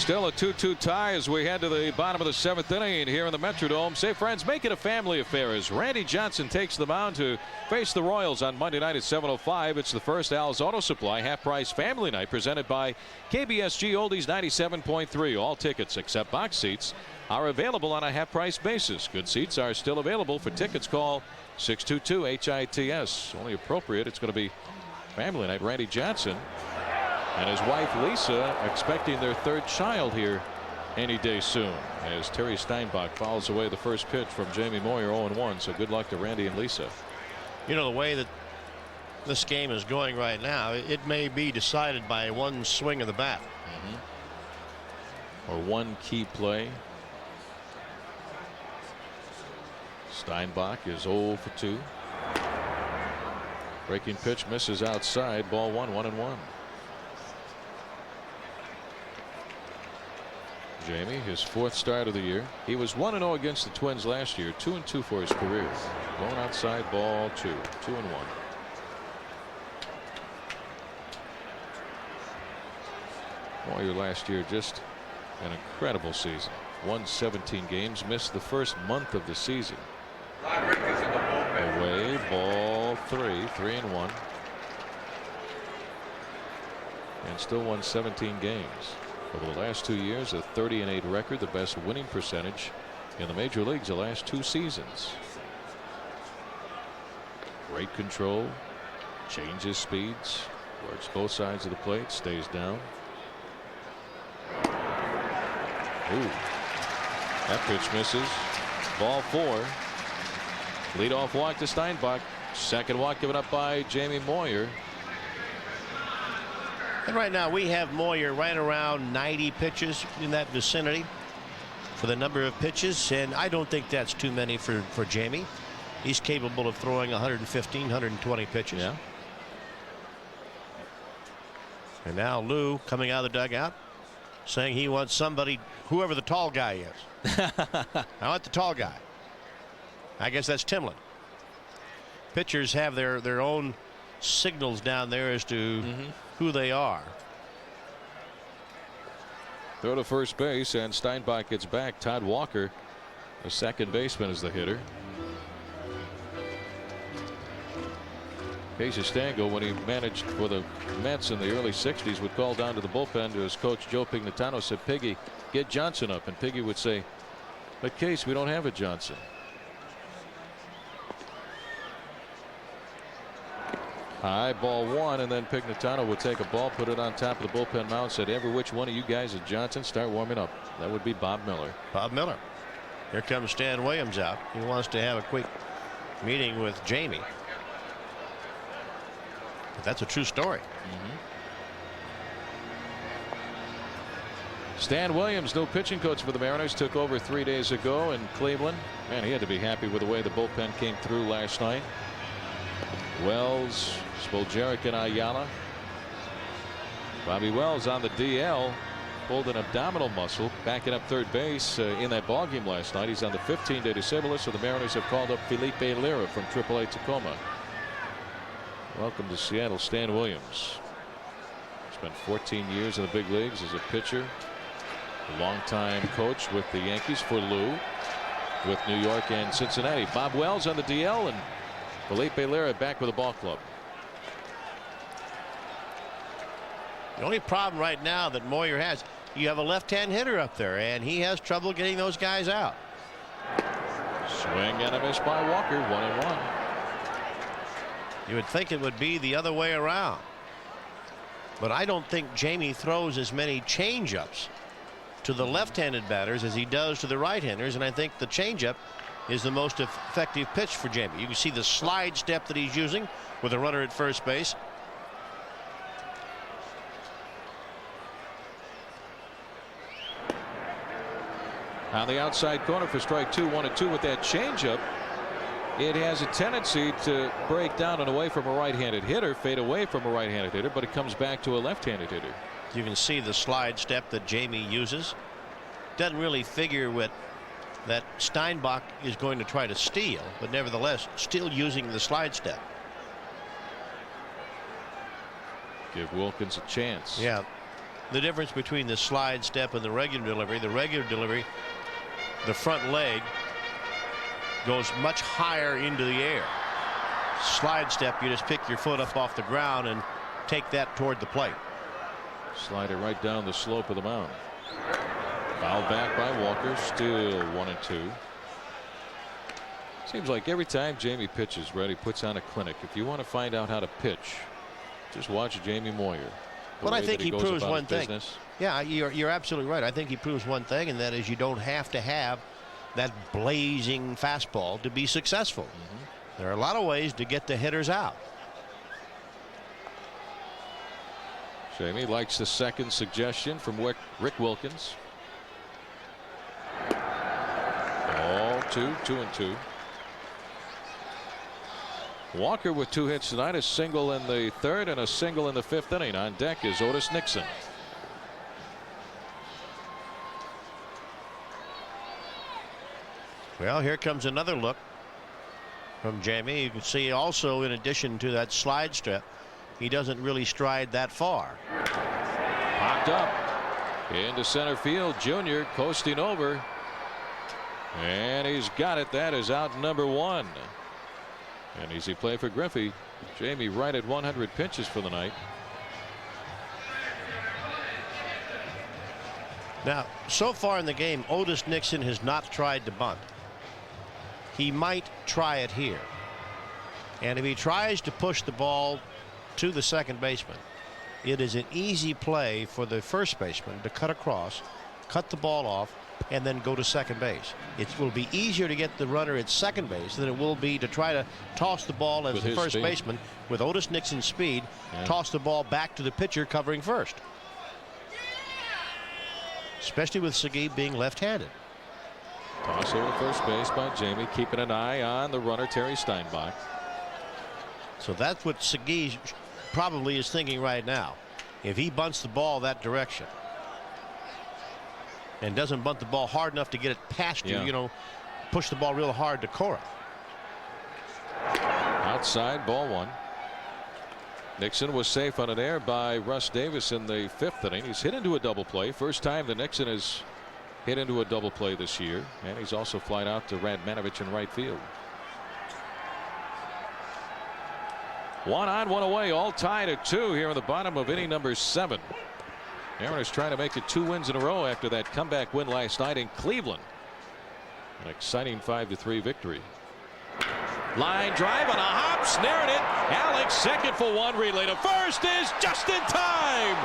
Still a 2-2 tie as we head to the bottom of the 7th inning here in the Metrodome. Say, friends, make it a family affair as Randy Johnson takes the mound to face the Royals on Monday night at 7:05. It's the first Al's Auto Supply half-price family night presented by KBSG Oldies 97.3. All tickets except box seats are available on a half-price basis. Good seats are still available. For tickets, call 622-HITS. Only appropriate. It's going to be family night. Randy Johnson and his wife Lisa expecting their third child here any day soon, as Terry Steinbach fouls away the first pitch from Jamie Moyer 0-1. So good luck to Randy and Lisa. You know, the way that this game is going right now, it may be decided by one swing of the bat. Or one key play. Steinbach is 0 for 2. Breaking pitch misses outside. Ball 1, 1-1. Jamie, his 4th start of the year. He was 1-0 against the Twins last year. 2-2 for his career. Going outside, ball 2, 2-1. Moyer last year, just an incredible season. Won 17 games, missed the first month of the season. Away, ball 3, 3-1. And still won 17 games. Over the last 2 years, a 30-8 record, the best winning percentage in the major leagues the last 2 seasons. Great control, changes speeds, works both sides of the plate, stays down. Ooh, that pitch misses. Ball 4. Leadoff walk to Steinbach. Second walk given up by Jamie Moyer. And right now we have Moyer right around 90 pitches in that vicinity for the number of pitches, and I don't think that's too many for Jamie. He's capable of throwing 115, 120 pitches. Yeah. And now Lou coming out of the dugout saying he wants somebody, whoever the tall guy is. I want the tall guy. I guess that's Timlin. Pitchers have their own signals down there as to who they are. Throw to first base, and Steinbach gets back. Todd Walker, the second baseman, is the hitter. Casey Stengel, when he managed for the Mets in the early 60s, would call down to the bullpen to his coach Joe Pignatano, said, "Piggy, get Johnson up." And Piggy would say, "But Case, we don't have a Johnson." High, ball 1, and then Pignatano would take a ball, put it on top of the bullpen mound, said, "Every which one of you guys is Johnson, start warming up." That would be Bob Miller. Bob Miller. Here comes Stan Williams out. He wants to have a quick meeting with Jamie. But that's a true story. Stan Williams, new pitching coach for the Mariners, took over 3 days ago in Cleveland. Man, he had to be happy with the way the bullpen came through last night. Wells, Spoljaric, and Ayala. Bobby Wells on the DL, pulled an abdominal muscle, backing up third base in that ballgame last night. He's on the 15-day disabled list, so the Mariners have called up Felipe Lira from AAA Tacoma. Welcome to Seattle, Stan Williams. Spent 14 years in the big leagues as a pitcher, a longtime coach with the Yankees for Lou, with New York and Cincinnati. Bob Wells on the DL, and Felipe Lira back with the ball club. The only problem right now that Moyer has, you have a left-hand hitter up there, and he has trouble getting those guys out. Swing and a miss by Walker, 1-1. You would think it would be the other way around, but I don't think Jamie throws as many changeups to the left-handed batters as he does to the right-handers, and I think the changeup is the most effective pitch for Jamie. You can see the slide step that he's using with a runner at first base. On the outside corner for strike 2, 1-2 with that changeup. It has a tendency to break down and away from a right-handed hitter, fade away from a right-handed hitter, but it comes back to a left-handed hitter. You can see the slide step that Jamie uses. Doesn't really figure with that Steinbach is going to try to steal, but nevertheless still using the slide step. Give Wilkins a chance. Yeah. the difference between the slide step and the regular delivery. The regular delivery, the front leg goes much higher into the air. Slide step, you just pick your foot up off the ground and take that toward the plate. Slide it right down the slope of the mound. Fouled back by Walker. Still 1-2. Seems like every time Jamie pitches, Red, he puts on a clinic. If you want to find out how to pitch, just watch Jamie Moyer. But I think he proves one thing. Yeah, you're absolutely right. I think he proves one thing, and that is you don't have to have that blazing fastball to be successful. There are a lot of ways to get the hitters out. Jamie likes the second suggestion from Rick Wilkins. Ball 2-2. Walker with 2 hits tonight, a single in the third and a single in the 5th inning. On deck is Otis Nixon. Well, here comes another look from Jamie. You can see also, in addition to that slide step, he doesn't really stride that far. Popped up into center field. Junior coasting over, and he's got it. That is out number 1. An easy play for Griffey. Jamie right at 100 pitches for the night. Now, so far in the game, Otis Nixon has not tried to bunt. He might try it here. And if he tries to push the ball to the second baseman, it is an easy play for the first baseman to cut across, cut the ball off, and then go to second base. It will be easier to get the runner at second base than it will be to try to toss the ball as the first baseman with Otis Nixon's speed. Toss the ball back to the pitcher covering first, especially with Segui being left-handed. Toss over to first base by Jamie, keeping an eye on the runner Terry Steinbach. So that's what Segui probably is thinking right now. If he bunts the ball that direction and doesn't bunt the ball hard enough to get it past you, push the ball real hard to Cora. Outside, ball 1. Nixon was safe on an error by Russ Davis in the 5th inning. He's hit into a double play. First time that Nixon has hit into a double play this year. And he's also flied out to Radmanovich in right field. 1 on, 1 away, all tied at 2 here in the bottom of inning number 7. Mariners trying to make it 2 wins in a row after that comeback win last night in Cleveland. An exciting 5-3 victory. Line drive on a hop, snared it. Alex, second for 1, relay to first is just in time.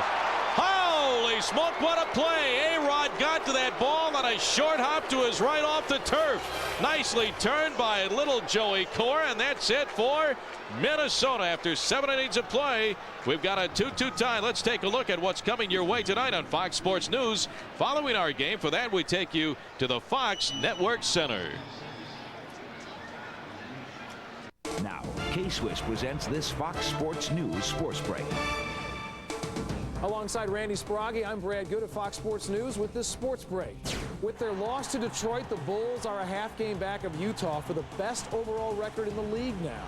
Holy smoke, what a play. A-Rod got to that ball on a short hop to his right off the turf. Nicely turned by little Joey Cora, and that's it for Minnesota. After 7 innings of play, we've got a 2-2 tie. Let's take a look at what's coming your way tonight on Fox Sports News. Following our game, for that we take you to the Fox Network Center. Now, K-Swiss presents this Fox Sports News Sports Break. Alongside Randy Sprague, I'm Brad Good at Fox Sports News with this sports break. With their loss to Detroit, the Bulls are a half game back of Utah for the best overall record in the league now.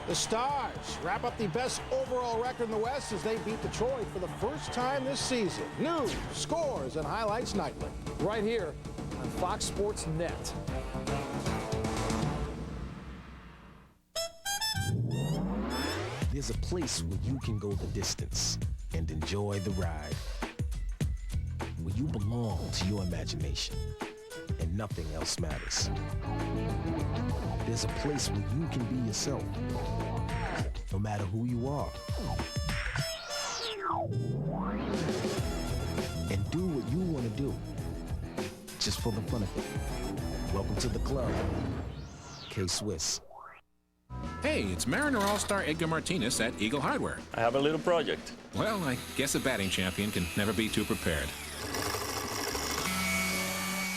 The Stars wrap up the best overall record in the West as they beat Detroit for the first time this season. News, scores, and highlights nightly. Right here on Fox Sports Net. There's a place where you can go the distance and enjoy the ride. Where you belong to your imagination and nothing else matters. There's a place where you can be yourself, no matter who you are. And do what you want to do, just for the fun of it. Welcome to the club, K-Swiss. Hey, it's Mariner All-Star Edgar Martinez at Eagle Hardware. I have a little project. Well, I guess a batting champion can never be too prepared.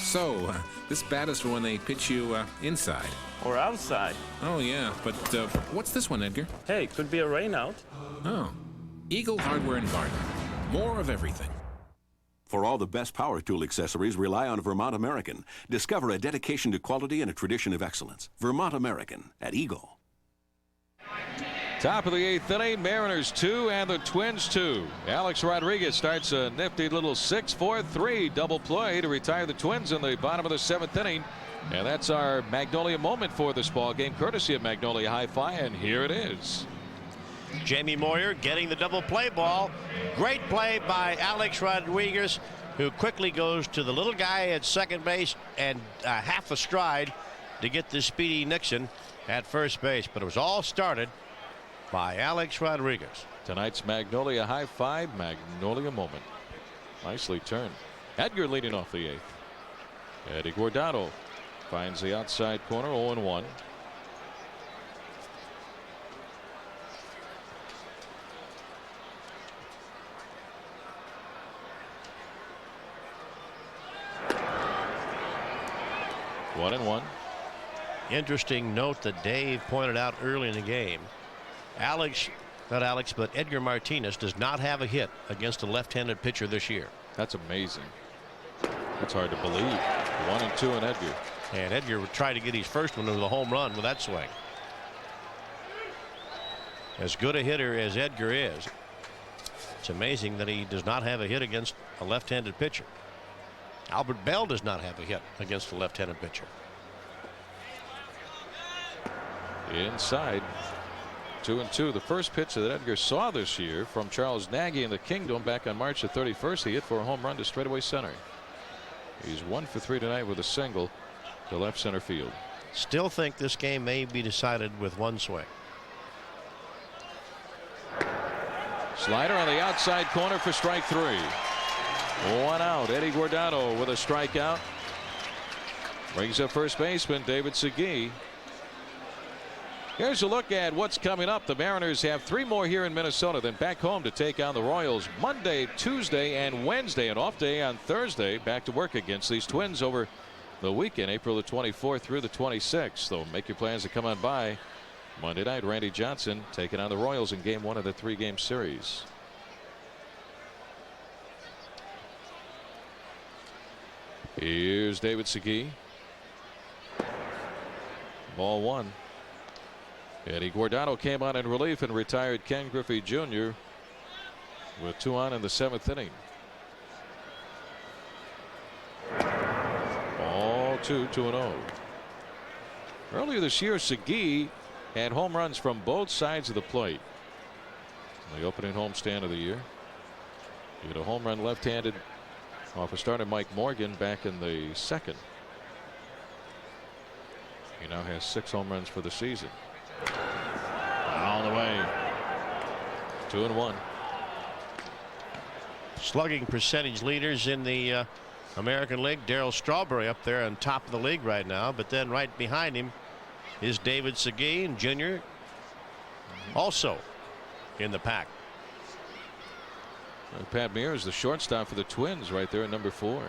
So, this bat is for when they pitch you inside. Or outside. Oh, yeah, but what's this one, Edgar? Hey, could be a rain out. Oh, Eagle Hardware and Garden. More of everything. For all the best power tool accessories, rely on Vermont American. Discover a dedication to quality and a tradition of excellence. Vermont American at Eagle. Top of the 8th inning, Mariners 2 and the Twins 2. Alex Rodriguez starts a nifty little 6-4-3 double play to retire the Twins in the bottom of the 7th inning. And that's our Magnolia moment for this ball game, courtesy of Magnolia Hi-Fi, and here it is. Jamie Moyer getting the double play ball. Great play by Alex Rodriguez, who quickly goes to the little guy at second base and half a stride to get the speedy Nixon at first base. But it was all started by Alex Rodriguez. Tonight's Magnolia High-Five Magnolia moment. Nicely turned. Edgar leading off the 8th. Eddie Guardado finds the outside corner, 0-1. One and one. Interesting note that Dave pointed out early in the game. Edgar Martinez does not have a hit against a left-handed pitcher this year. That's amazing. That's hard to believe. 1-2 in Edgar. And Edgar would try to get his first one with a home run with that swing. As good a hitter as Edgar is, it's amazing that he does not have a hit against a left-handed pitcher. Albert Bell does not have a hit against a left-handed pitcher. Inside. 2-2. The first pitch that Edgar saw this year from Charles Nagy in the Kingdom back on March the 31st. He hit for a home run to straightaway center. He's 1 for 3 tonight with a single to left center field. Still think this game may be decided with one swing. Slider on the outside corner for strike 3. 1 out. Eddie Guardado with a strikeout. Brings up first baseman David Segui. Here's a look at what's coming up. The Mariners have 3 more here in Minnesota, then back home to take on the Royals Monday, Tuesday, and Wednesday. An off day on Thursday. Back to work against these Twins over the weekend, April the 24th through the 26th. So make your plans to come on by Monday night. Randy Johnson taking on the Royals in game 1 of the 3-game series. Here's David Segui. Ball 1. Eddie Guardado came on in relief and retired Ken Griffey Jr. with 2 on in the 7th inning. Ball 2, 2-0. Earlier this year, Segui had home runs from both sides of the plate. In the opening homestand of the year, he had a home run left-handed off a starter Mike Morgan back in the 2nd. He now has 6 home runs for the season. All the way. 2-1. Slugging percentage leaders in the American League. Darryl Strawberry up there on top of the league right now, but then right behind him is David Segui and Jr. also in the pack. And Pat Mears, the shortstop for the Twins, right there at number 4.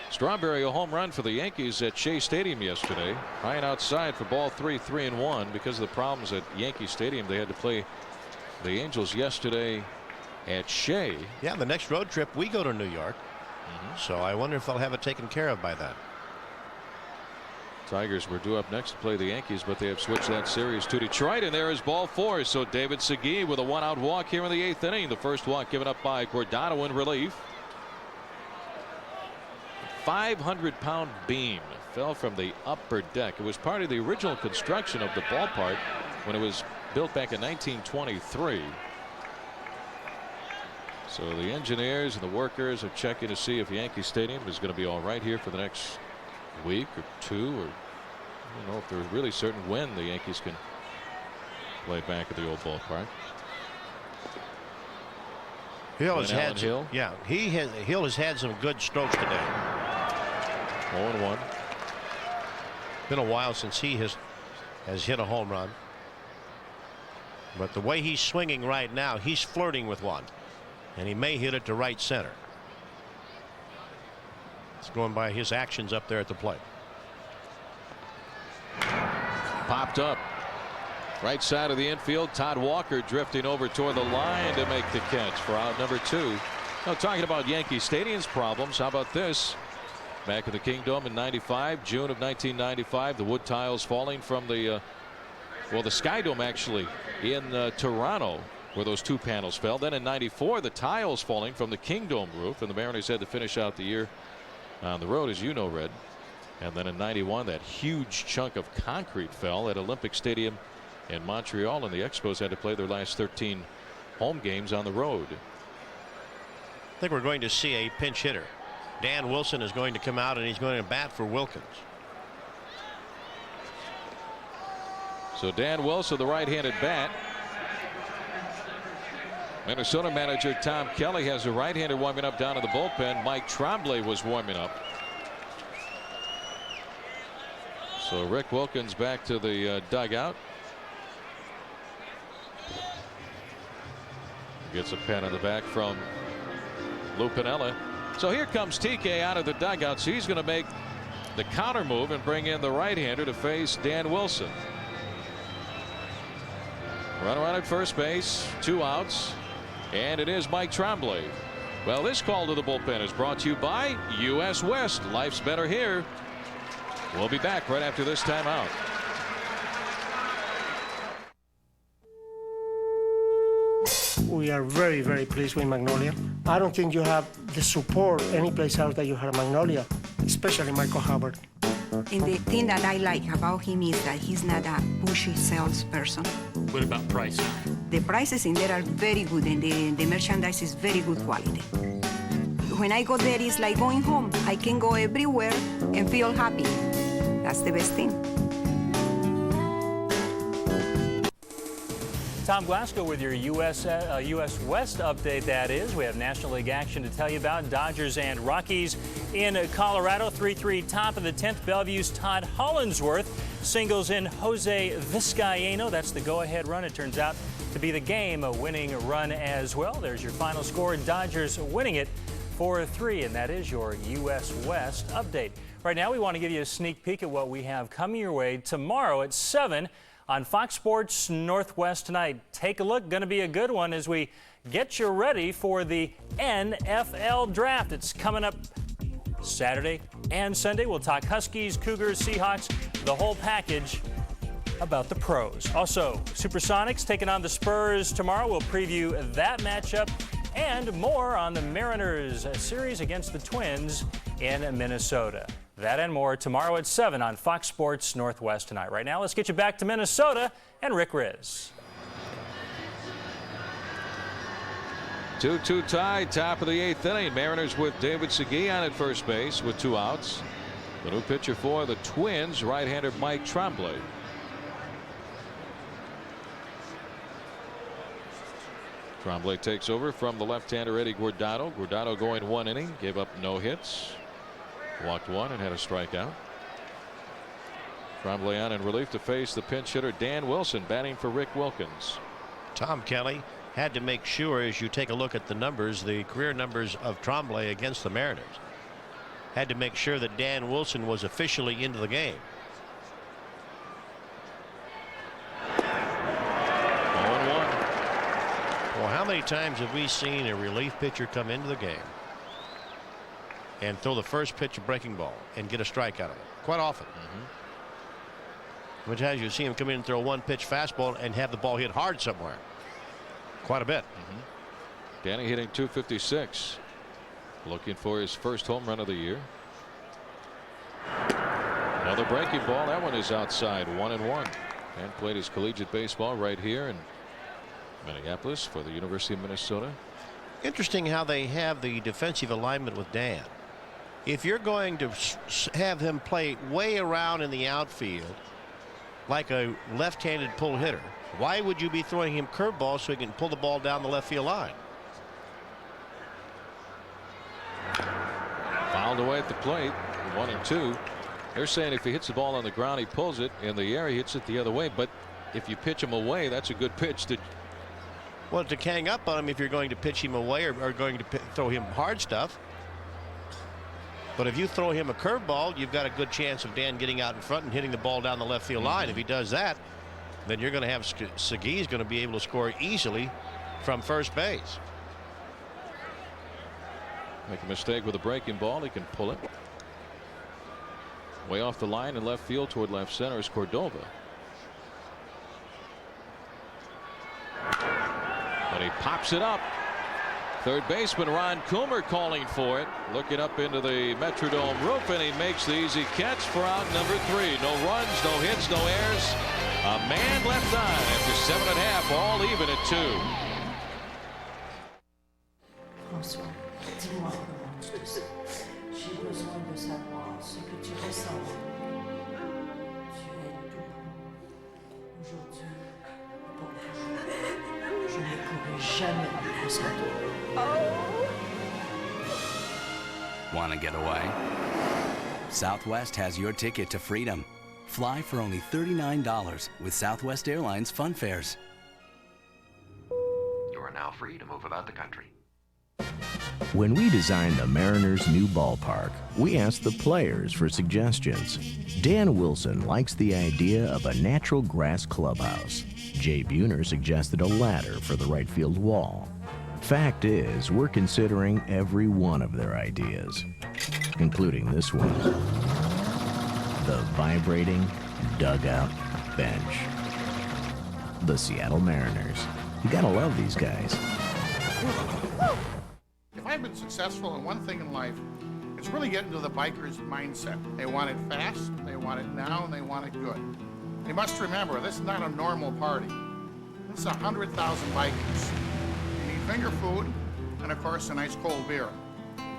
Strawberry a home run for the Yankees at Shea Stadium yesterday. High and outside for ball 3, 3-1 because of the problems at Yankee Stadium. They had to play the Angels yesterday at Shea. Yeah, the next road trip we go to New York. So I wonder if they'll have it taken care of by then. Tigers were due up next to play the Yankees, but they have switched that series to Detroit, and there is ball 4. So David Segui with a 1-out walk here in the 8th inning. The first walk given up by Guardado in relief. 500-pound beam fell from the upper deck. It was part of the original construction of the ballpark when it was built back in 1923. So the engineers and the workers are checking to see if Yankee Stadium is going to be all right here for the next week or 2, or I don't know if they're really certain when the Yankees can play back at the old ballpark. Hill has had Hill has had some good strokes today. 0-1. Been a while since he has hit a home run, but the way he's swinging right now, he's flirting with one, and he may hit it to right center. It's going by his actions up there at the plate. Popped up right side of the infield. Todd Walker drifting over toward the line to make the catch for out number 2. Now, talking about Yankee Stadium's problems, how about this? Back in the Kingdom in '95, June of 1995, the wood tiles falling from the Well, the Sky Dome actually in Toronto, where those 2 panels fell. Then in '94, the tiles falling from the Kingdome roof, and the Mariners had to finish out the year on the road, as you know, Red. And then in '91, that huge chunk of concrete fell at Olympic Stadium in Montreal, and the Expos had to play their last 13 home games on the road. I think we're going to see a pinch hitter. Dan Wilson is going to come out, and he's going to bat for Wilkins. So Dan Wilson, the right-handed bat. Minnesota manager Tom Kelly has a right-hander warming up down in the bullpen. Mike Tremblay was warming up. So Rick Wilkins back to the dugout. Gets a pen in the back from Lou Piniella. So here comes TK out of the dugout. So he's going to make the counter move and bring in the right-hander to face Dan Wilson. Runner on at first base, 2 outs, and it is Mike Tremblay. Well, this call to the bullpen is brought to you by US West. Life's better here. We'll be back right after this timeout. We are very, very pleased with Magnolia. I don't think you have the support any place else that you have Magnolia, especially Michael Howard. And the thing that I like about him is that he's not a pushy salesperson. What about price? The prices in there are very good, and the merchandise is very good quality. When I go there, it's like going home. I can go everywhere and feel happy. That's the best thing. Tom Glasgow with your US West update. That is, we have National League action to tell you about. Dodgers and Rockies in Colorado. 3-3 top of the 10th. Bellevue's Todd Hollinsworth singles in Jose Vizcaíno. That's the go-ahead run. It turns out to be the game-winning run as well. There's your final score. Dodgers winning it 4-3, and that is your US West update. Right now, we want to give you a sneak peek at what we have coming your way tomorrow at 7 on Fox Sports Northwest tonight. Take a look. Going to be a good one as we get you ready for the NFL draft. It's coming up Saturday and Sunday. We'll talk Huskies, Cougars, Seahawks, the whole package about the pros. Also, Supersonics taking on the Spurs tomorrow. We'll preview that matchup and more on the Mariners series against the Twins in Minnesota. That and more tomorrow at 7 on Fox Sports Northwest tonight. Right now, let's get you back to Minnesota and Rick Riz. 2-2 tie, top of the 8th inning. Mariners with David Segui on at first base with 2 outs. The new pitcher for the Twins, right-hander Mike Tremblay. Tremblay takes over from the left-hander Eddie Guardado. Guardado going 1 inning, gave up no hits. Walked 1 and had a strikeout. Tremblay on in relief to face the pinch hitter Dan Wilson, batting for Rick Wilkins. Tom Kelly had to make sure, as you take a look at the numbers, the career numbers of Tremblay against the Mariners, had to make sure that Dan Wilson was officially into the game. 0-1. Well, how many times have we seen a relief pitcher come into the game and throw the first pitch a breaking ball and get a strike out of it? Quite often. Which has you see him come in and throw 1-pitch fastball and have the ball hit hard somewhere. Quite a bit. Danny hitting .256, looking for his first home run of the year. Another breaking ball. That one is outside, 1-1. And played his collegiate baseball right here in Minneapolis for the University of Minnesota. Interesting how they have the defensive alignment with Dan. If you're going to have him play way around in the outfield like a left-handed pull hitter, why would you be throwing him curveballs so he can pull the ball down the left field line? Fouled away at the plate, 1-2. They're saying if he hits the ball on the ground, he pulls it. In the air, he hits it the other way. But if you pitch him away, that's a good pitch to. Well, to hang up on him if you're going to pitch him away or going to throw him hard stuff. But if you throw him a curveball, you've got a good chance of Dan getting out in front and hitting the ball down the left field line. If he does that, then you're going to have Segui's going to be able to score easily from first base. Make a mistake with a breaking ball, he can pull it. Way off the line in left field toward left center is Cordova. And he pops it up. Third baseman Ron Coomer calling for it. Looking up into the Metrodome roof, and he makes the easy catch for out number 3. No runs, no hits, no errors. A man left on after 7.5, all even at 2. François, dis-moi comment tu te sens. J'ai besoin de savoir ce que tu ressens. Tu es tout. Aujourd'hui, pour toujours, je ne pourrai jamais vivre sans toi. Want to get away? Southwest has your ticket to freedom. Fly for only $39 with Southwest Airlines Fun Fares. You are now free to move about the country. When we designed the Mariners' new ballpark, we asked the players for suggestions. Dan Wilson likes the idea of a natural grass clubhouse. Jay Buhner suggested a ladder for the right field wall. Fact is, we're considering every one of their ideas, including this one. The vibrating dugout bench. The Seattle Mariners. You gotta love these guys. If I've been successful in one thing in life, it's really getting to the biker's mindset. They want it fast, they want it now, and they want it good. You must remember, this is not a normal party. This is 100,000 bikers. You need finger food, and of course, a nice cold beer.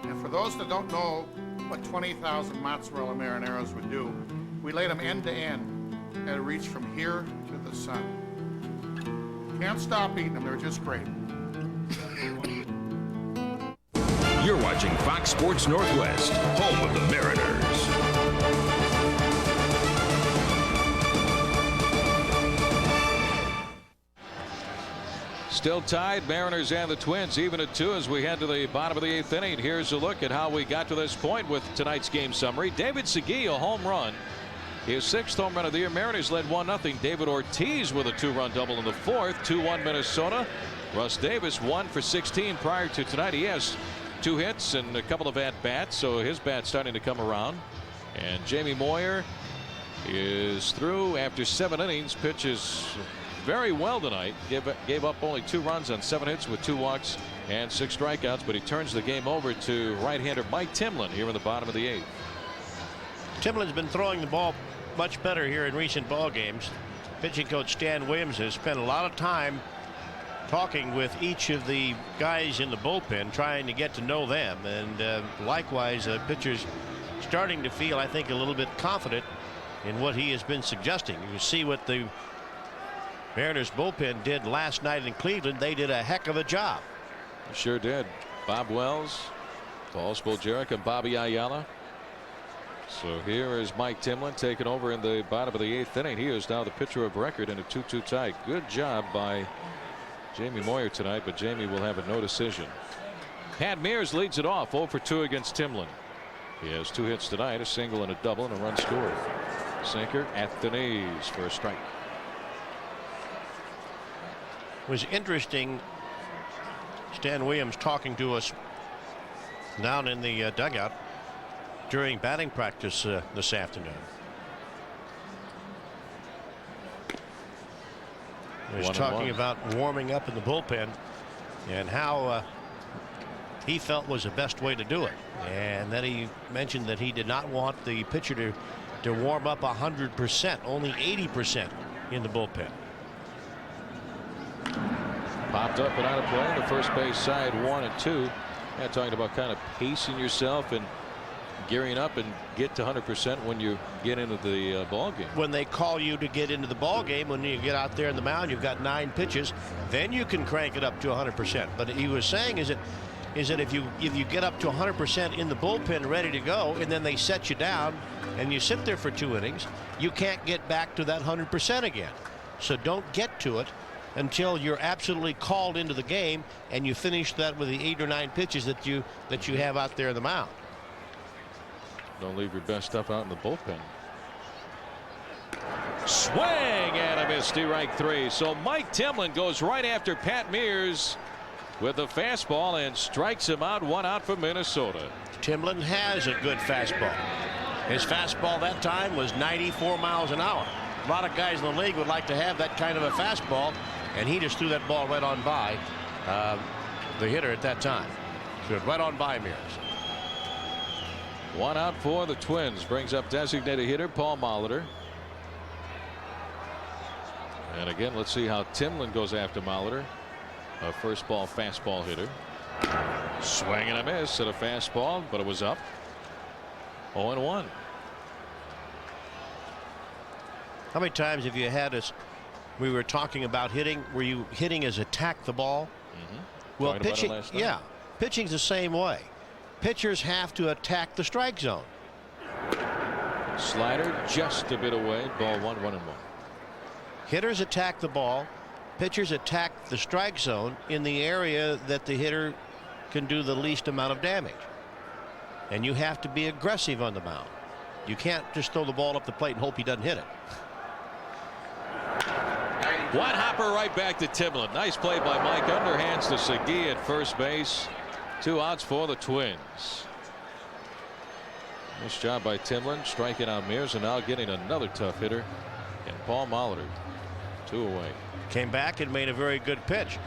And for those that don't know what 20,000 mozzarella marineros would do, we laid them end to end at a reach from here to the sun. Can't stop eating them, they're just great. You're watching Fox Sports Northwest, home of the Mariners. Still tied, Mariners and the Twins even at 2 as we head to the bottom of the 8th inning. Here's a look at how we got to this point with tonight's game summary. David Segui, a home run. His 6th home run of the year. Mariners led 1-0. David Ortiz with a 2-run double in the 4th. 2-1 Minnesota. Russ Davis 1 for 16 prior to tonight. He has 2 hits and a couple of at-bats, so his bat's starting to come around. And Jamie Moyer is through after 7 innings. Pitches very well tonight. Gave up only 2 runs on 7 hits with 2 walks and 6 strikeouts, but he turns the game over to right-hander Mike Timlin here in the bottom of the 8th. Timlin's been throwing the ball much better here in recent ball games. Pitching coach Stan Williams has spent a lot of time talking with each of the guys in the bullpen, trying to get to know them, and likewise pitchers starting to feel, I think, a little bit confident in what he has been suggesting. You see what the Mariners bullpen did last night in Cleveland. They did a heck of a job. Sure did. Bob Wells, Paul Spoljaric, and Bobby Ayala. So here is Mike Timlin taking over in the bottom of the 8th inning. He is now the pitcher of record in a 2-2 tie. Good job by Jamie Moyer tonight, but Jamie will have a no decision. Pat Mears leads it off 0 for 2 against Timlin. He has 2 hits tonight, a single and a double, and a run scored. Sinker at the knees for a strike. It was interesting, Stan Williams talking to us down in the dugout during batting practice this afternoon. He was talking about warming up in the bullpen and how he felt was the best way to do it. And then he mentioned that he did not want the pitcher to warm up 100%, only 80% in the bullpen. Popped up and out of play. The first base side 1-2. Yeah, talking about kind of pacing yourself and gearing up and get to 100% when you get into the ball game. When they call you to get into the ball game, when you get out there in the mound, you've got 9 pitches, then you can crank it up to 100%. But he was saying is that if you get up to 100% in the bullpen ready to go, and then they set you down and you sit there for 2 innings, you can't get back to that 100% again. So don't get to it until you're absolutely called into the game and you finish that with the 8 or 9 pitches that you have out there in the mound. Don't leave your best stuff out in the bullpen. Swing and a miss, strike 3. So Mike Timlin goes right after Pat Mears with a fastball and strikes him out. 1 out for Minnesota. Timlin has a good fastball. His fastball that time was 94 miles an hour. A lot of guys in the league would like to have that kind of a fastball, and he just threw that ball right on by the hitter at that time. Good, right on by Mears. One out for the Twins. Brings up designated hitter Paul Molitor. And again, let's see how Timlin goes after Molitor. A first ball fastball hitter. Swing and a miss at a fastball, but it was up. 0-1. How many times have you had us? We were talking about hitting. Were you hitting as attack the ball? Well, pitching, yeah, pitching's the same way. Pitchers have to attack the strike zone. Slider just a bit away. Ball 1-1-1. Hitters attack the ball. Pitchers attack the strike zone in the area that the hitter can do the least amount of damage. And you have to be aggressive on the mound. You can't just throw the ball up the plate and hope he doesn't hit it. One hopper right back to Timlin. Nice play by Mike. Underhands to Segui at first base. 2 outs for the Twins. Nice job by Timlin striking out Mears and now getting another tough hitter and Paul Molitor. 2 away. Came back and made a very good pitch.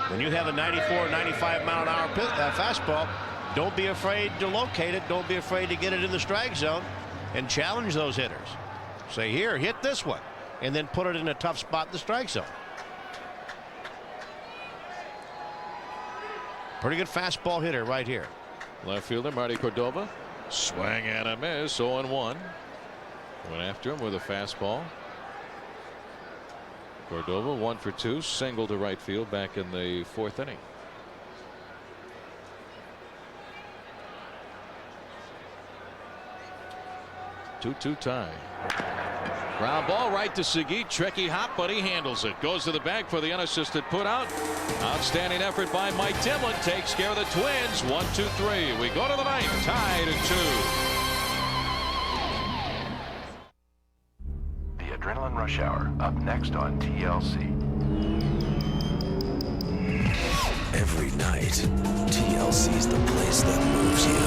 When you have a 94, 95 mile an hour fastball, don't be afraid to locate it. Don't be afraid to get it in the strike zone and challenge those hitters. Say, here, hit this one, and then put it in a tough spot in the strike zone. Pretty good fastball hitter right here. Left fielder Marty Cordova. Swing and a miss. 0-1. Went after him with a fastball. Cordova 1 for 2. Single to right field back in the 4th inning. Two tie. Ground ball right to Segui. Tricky hop, but he handles it. Goes to the bag for the unassisted putout. Outstanding effort by Mike Timlin. Takes care of the Twins. 1-2-3. We go to the 9th. Tied at 2. The Adrenaline Rush Hour. Up next on TLC. Every night, TLC's the place that moves you.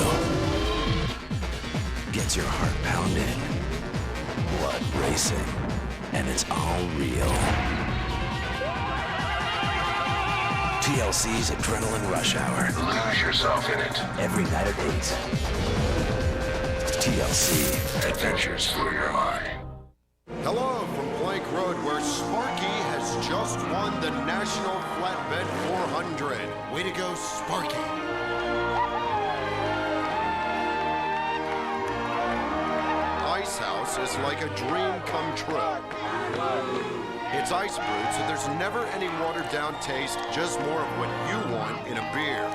Gets your heart pounding, blood racing, and it's all real. TLC's Adrenaline Rush Hour. Lose yourself in it. Every night at 8. TLC. Adventures for your heart. Hello from Plank Road, where Sparky has just won the National Flatbed 400. Way to go, Sparky. Ice House is like a dream come true. It's ice brewed, so there's never any watered down taste, just more of what you want in a beer.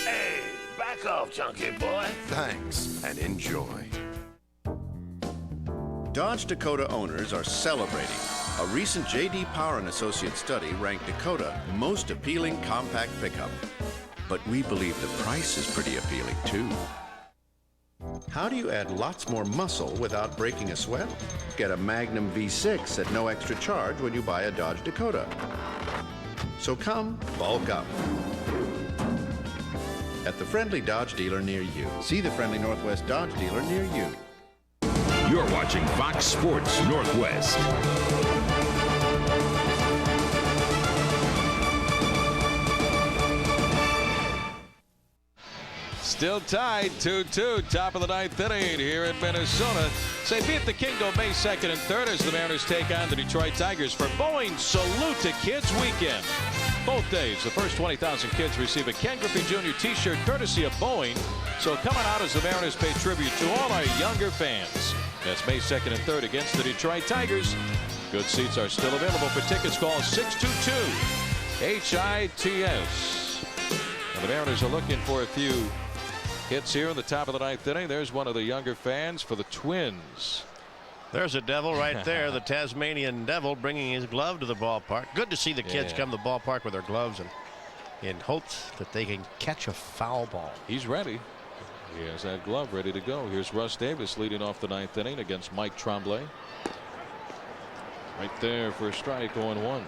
Hey, back off, chunky boy. Thanks, and enjoy. Dodge Dakota owners are celebrating. A recent J.D. Power & Associates study ranked Dakota most appealing compact pickup. But we believe the price is pretty appealing, too. How do you add lots more muscle without breaking a sweat? Get a Magnum V6 at no extra charge when you buy a Dodge Dakota. So come, bulk up. At the friendly Dodge dealer near you. See the friendly Northwest Dodge dealer near you. You're watching Fox Sports Northwest. Still tied 2-2. Top of the 9th inning here in Minnesota. St. Pete the King go May 2nd and 3rd as the Mariners take on the Detroit Tigers for Boeing Salute to Kids Weekend. Both days, the first 20,000 kids receive a Ken Griffey Jr. t-shirt courtesy of Boeing. So coming out as the Mariners pay tribute to all our younger fans. That's May 2nd and 3rd against the Detroit Tigers. Good seats are still available. For tickets, call 622-HITS. The Mariners are looking for a few hits here in the top of the 9th inning. There's one of the younger fans for the Twins. There's a devil right there, the Tasmanian Devil, bringing his glove to the ballpark. Good to see the kids come to the ballpark with their gloves and in hopes that they can catch a foul ball. He's ready. He has that glove ready to go. Here's Russ Davis leading off the 9th inning against Mike Tremblay. Right there for a strike, 0-1. A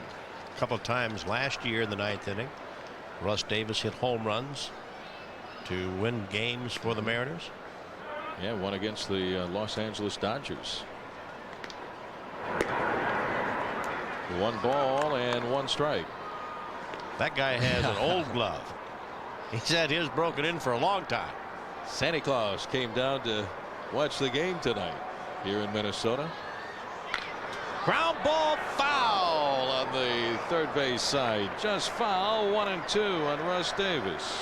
couple of times last year in the 9th inning, Russ Davis hit home runs to win games for the Mariners. Yeah, one against the Los Angeles Dodgers. 1 ball and 1 strike. That guy has an old glove. He's had his broken in for a long time. Santa Claus came down to watch the game tonight here in Minnesota. Ground ball foul on the third base side. Just foul. 1 and 2 on Russ Davis.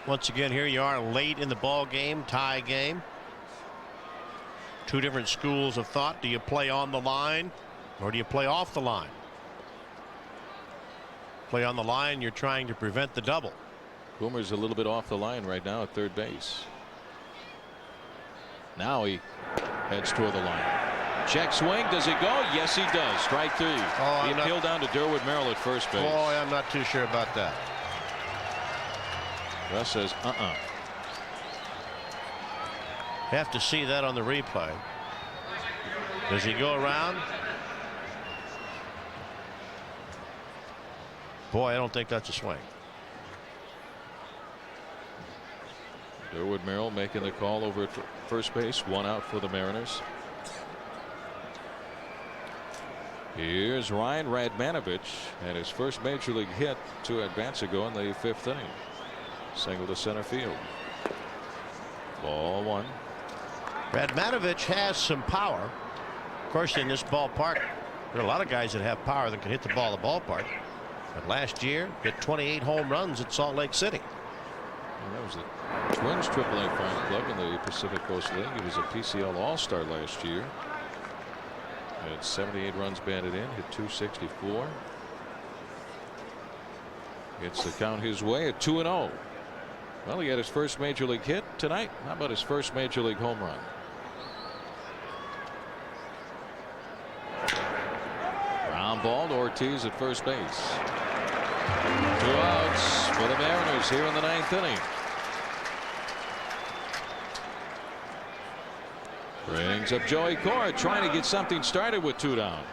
Once again, here you are late in the ball game, tie game. 2 different schools of thought. Do you play on the line or do you play off the line? Play on the line, you're trying to prevent the double. Boomer's a little bit off the line right now at third base. Now he heads toward the line. Check swing. Does he go? Yes, he does. Strike 3. He appealed down to Durwood Merrill at first base. Boy, I'm not too sure about that. Russ says, Have to see that on the replay. Does he go around? Boy, I don't think that's a swing. Durwood Merrill making the call over at first base. 1 out for the Mariners. Here's Ryan Radmanovich, and his first major league hit 2 at-bats ago in the 5th inning. Single to center field. Ball 1. Radmanovich has some power. Of course, in this ballpark, there are a lot of guys that have power that can hit the ball in the ballpark. But last year, hit 28 home runs at Salt Lake City. And that was the Twins AAA Farm Club in the Pacific Coast League. He was a PCL All-Star last year. Had 78 runs batted in, hit 264. Gets the count his way at 2-0. Well, he had his first major league hit tonight. How about his first major league home run? Ground ball to Ortiz at first base. 2 outs for the Mariners here in the 9th inning. Brings up Joey Cora, trying to get something started with 2 down.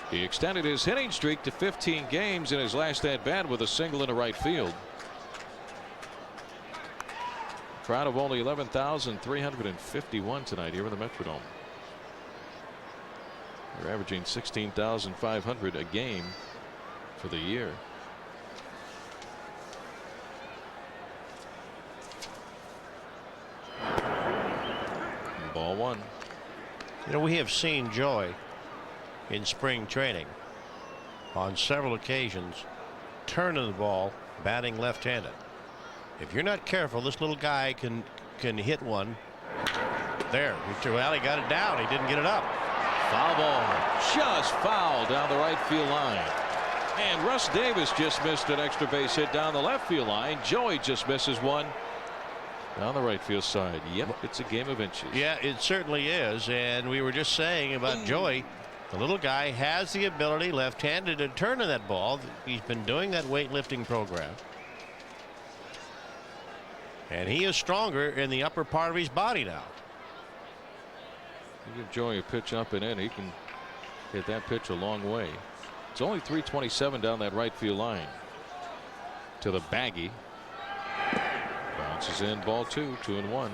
He extended his hitting streak to 15 games in his last at bat with a single into right field. Crowd of only 11,351 tonight here in the Metrodome. They're averaging 16,500 a game for the year. Ball 1. You know, we have seen Joey in spring training on several occasions turning the ball, batting left-handed. If you're not careful, this little guy can hit one. There, well, he got it down. He didn't get it up. Foul ball, just foul down the right field line. And Russ Davis just missed an extra base hit down the left field line. Joey just misses one down the right field side. Yep, it's a game of inches. Yeah, it certainly is. And we were just saying about Joey, the little guy has the ability left-handed to turn on that ball. He's been doing that weightlifting program. And he is stronger in the upper part of his body now. You give Joey a pitch up and in, he can hit that pitch a long way. It's only 327 down that right field line to the baggy. Bounces in, ball 2, 2-1.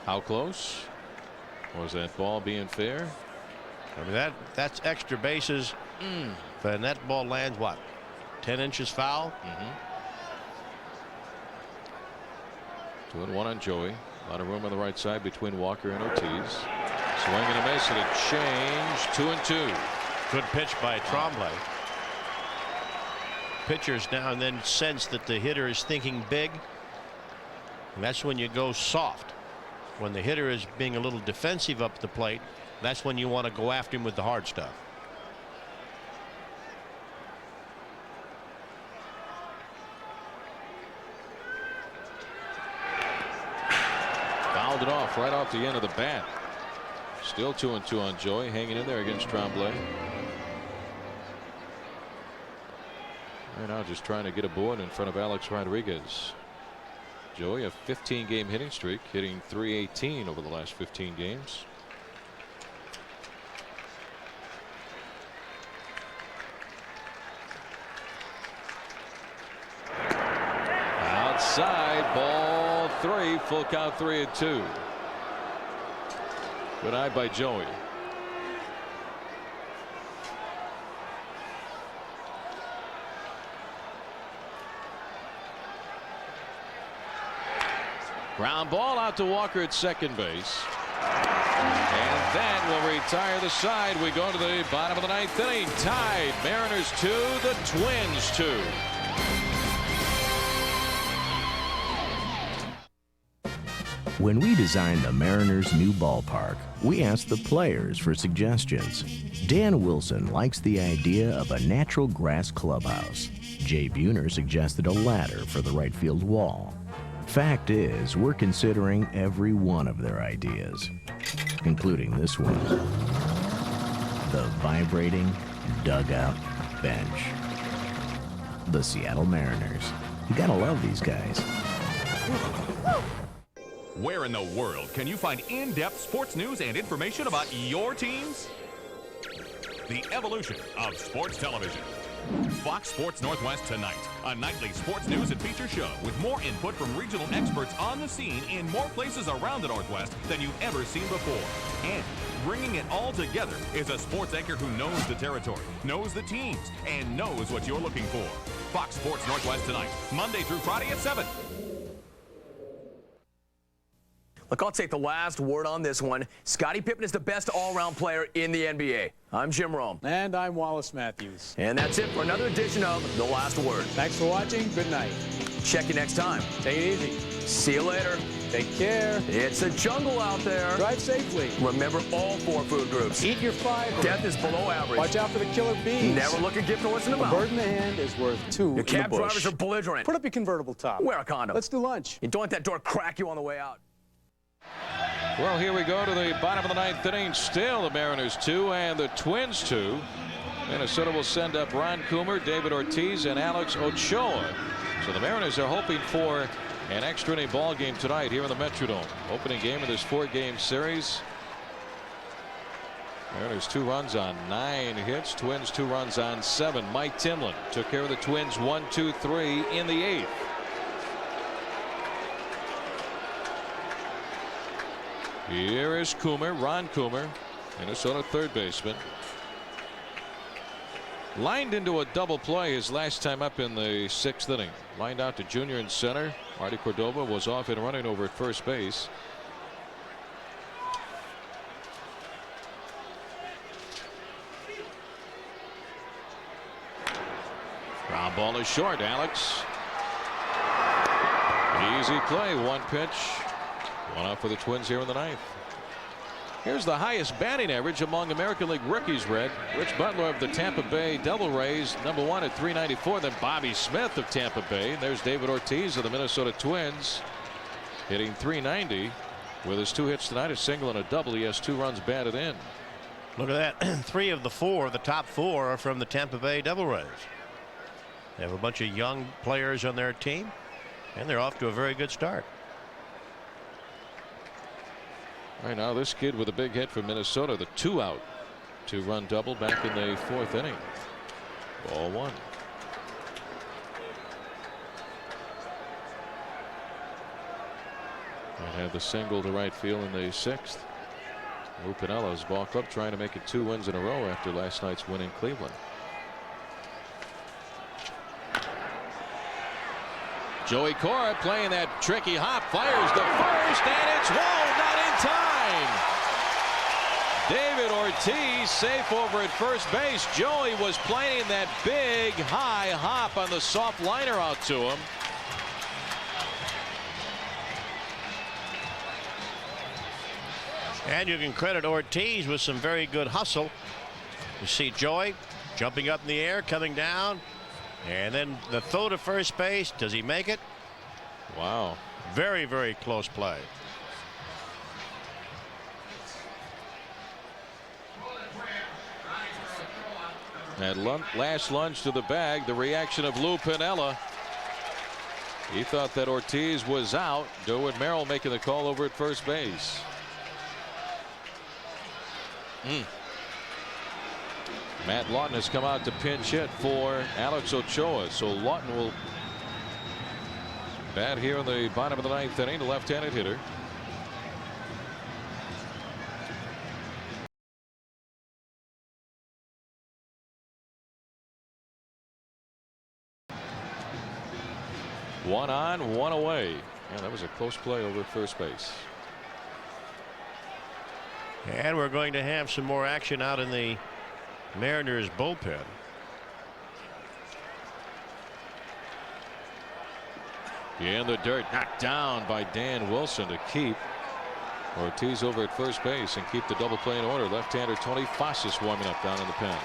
How close was that ball being fair? I mean, that's extra bases. And that ball lands what, 10 inches foul? 2-1 on Joey. A lot of room on the right side between Walker and Ortiz. Swing and a miss and a change. 2-2. Good pitch by Tremblay. Pitchers now and then sense that the hitter is thinking big. And that's when you go soft. When the hitter is being a little defensive up the plate, that's when you want to go after him with the hard stuff. Fouled it off right off the end of the bat. Still 2-2 on Joey, hanging in there against Tremblay. Right now just trying to get aboard in front of Alex Rodriguez. Joey, a 15-game hitting streak, hitting .318 over the last 15 games. Ball 3, full count 3-2. Good eye by Joey. Ground ball out to Walker at second base. And that will retire the side. We go to the bottom of the ninth inning. Tied. Mariners 2, the Twins 2. When we designed the Mariners' new ballpark, we asked the players for suggestions. Dan Wilson likes the idea of a natural grass clubhouse. Jay Buhner suggested a ladder for the right field wall. Fact is, we're considering every one of their ideas, including this one. The vibrating dugout bench. The Seattle Mariners. You gotta love these guys. Where in the world can you find in-depth sports news and information about your teams? The evolution of sports television. Fox Sports Northwest Tonight, a nightly sports news and feature show with more input from regional experts on the scene in more places around the Northwest than you've ever seen before. And bringing it all together is a sports anchor who knows the territory, knows the teams, and knows what you're looking for. Fox Sports Northwest Tonight, Monday through Friday at 7. Look, I'll take the last word on this one. Scottie Pippen is the best all-around player in the NBA. I'm Jim Rome. And I'm Wallace Matthews. And that's it for another edition of The Last Word. Thanks for watching. Good night. Check you next time. Take it easy. See you later. Take care. It's a jungle out there. Drive safely. Remember all 4 food groups. Eat your fiber. Death is below average. Watch out for the killer bees. Never look a gift horse in the mouth. A bird in the hand is worth 2 in the bush. Your cab drivers are belligerent. Put up your convertible top. Wear a condom. Let's do lunch. You don't let that door crack you on the way out. Well, here we go to the bottom of the ninth inning. Still the Mariners 2 and the Twins 2. Minnesota will send up Ron Coomer, David Ortiz, and Alex Ochoa. So the Mariners are hoping for an extra inning ball game tonight here in the Metrodome. Opening game of this 4-game series. Mariners 2 runs on 9 hits. Twins 2 runs on 7. Mike Timlin took care of the Twins 1-2-3 in the 8th. Here is Coomer, Ron Coomer, Minnesota third baseman. Lined into a double play his last time up in the 6th inning. Lined out to Junior in center. Marty Cordova was off and running over at first base. Ground ball is short. Alex. Easy play. 1 pitch. 1 out for the Twins here in the 9th. Here's the highest batting average among American League rookies, Red. Rich Butler of the Tampa Bay Devil Rays, #1 at 394. Then Bobby Smith of Tampa Bay. And there's David Ortiz of the Minnesota Twins, hitting .390 with his 2 hits tonight, a single and a double. He has 2 runs batted in. Look at that. 3 of the 4, the top 4, are from the Tampa Bay Devil Rays. They have a bunch of young players on their team, and they're off to a very good start. Right now, this kid with a big hit from Minnesota, the 2-out 2-run double back in the 4th inning. Ball 1. And had the single to right field in the 6th. Lou Pinella's ball club trying to make it 2 wins in a row after last night's win in Cleveland. Joey Cora playing that tricky hop, fires the first, and it's whoa, not in time. David Ortiz safe over at first base. Joey was playing that big high hop on the soft liner out to him. And you can credit Ortiz with some very good hustle. You see Joey jumping up in the air, coming down, and then the throw to first base. Does he make it? Wow. Very, very close play. That last lunge to the bag, the reaction of Lou Piniella. He thought that Ortiz was out. Derwin Merrill making the call over at first base. Matt Lawton has come out to pinch hit for Alex Ochoa. So Lawton will Bat here in the bottom of the ninth inning, the left-handed hitter. One on, one away. Yeah, that was a close play over at first base. And we're going to have some more action out in the Mariners bullpen. In the dirt, knocked down by Dan Wilson to keep Ortiz over at first base and keep the double play in order. Left-hander Tony Fossas warming up down in the pen.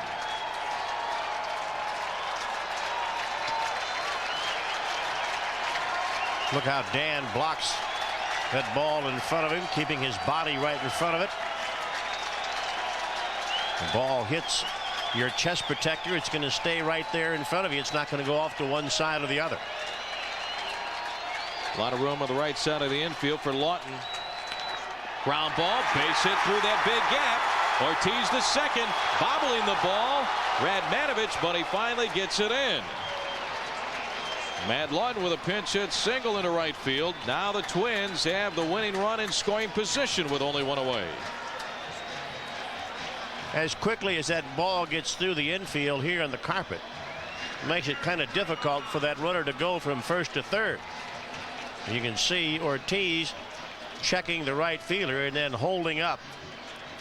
Look how Dan blocks that ball in front of him, keeping his body right in front of it. The ball hits your chest protector. It's going to stay right there in front of you. It's not going to go off to one side or the other. A lot of room on the right side of the infield for Lawton. Ground ball, base hit through that big gap. Ortiz the second, bobbling the ball. Radmanovich, but he finally gets it in. Matt Lawton with a pinch hit single into right field. Now the Twins have the winning run in scoring position with only one away. As quickly as that ball gets through the infield here on the carpet, it makes it kind of difficult for that runner to go from first to third. You can see Ortiz checking the right fielder and then holding up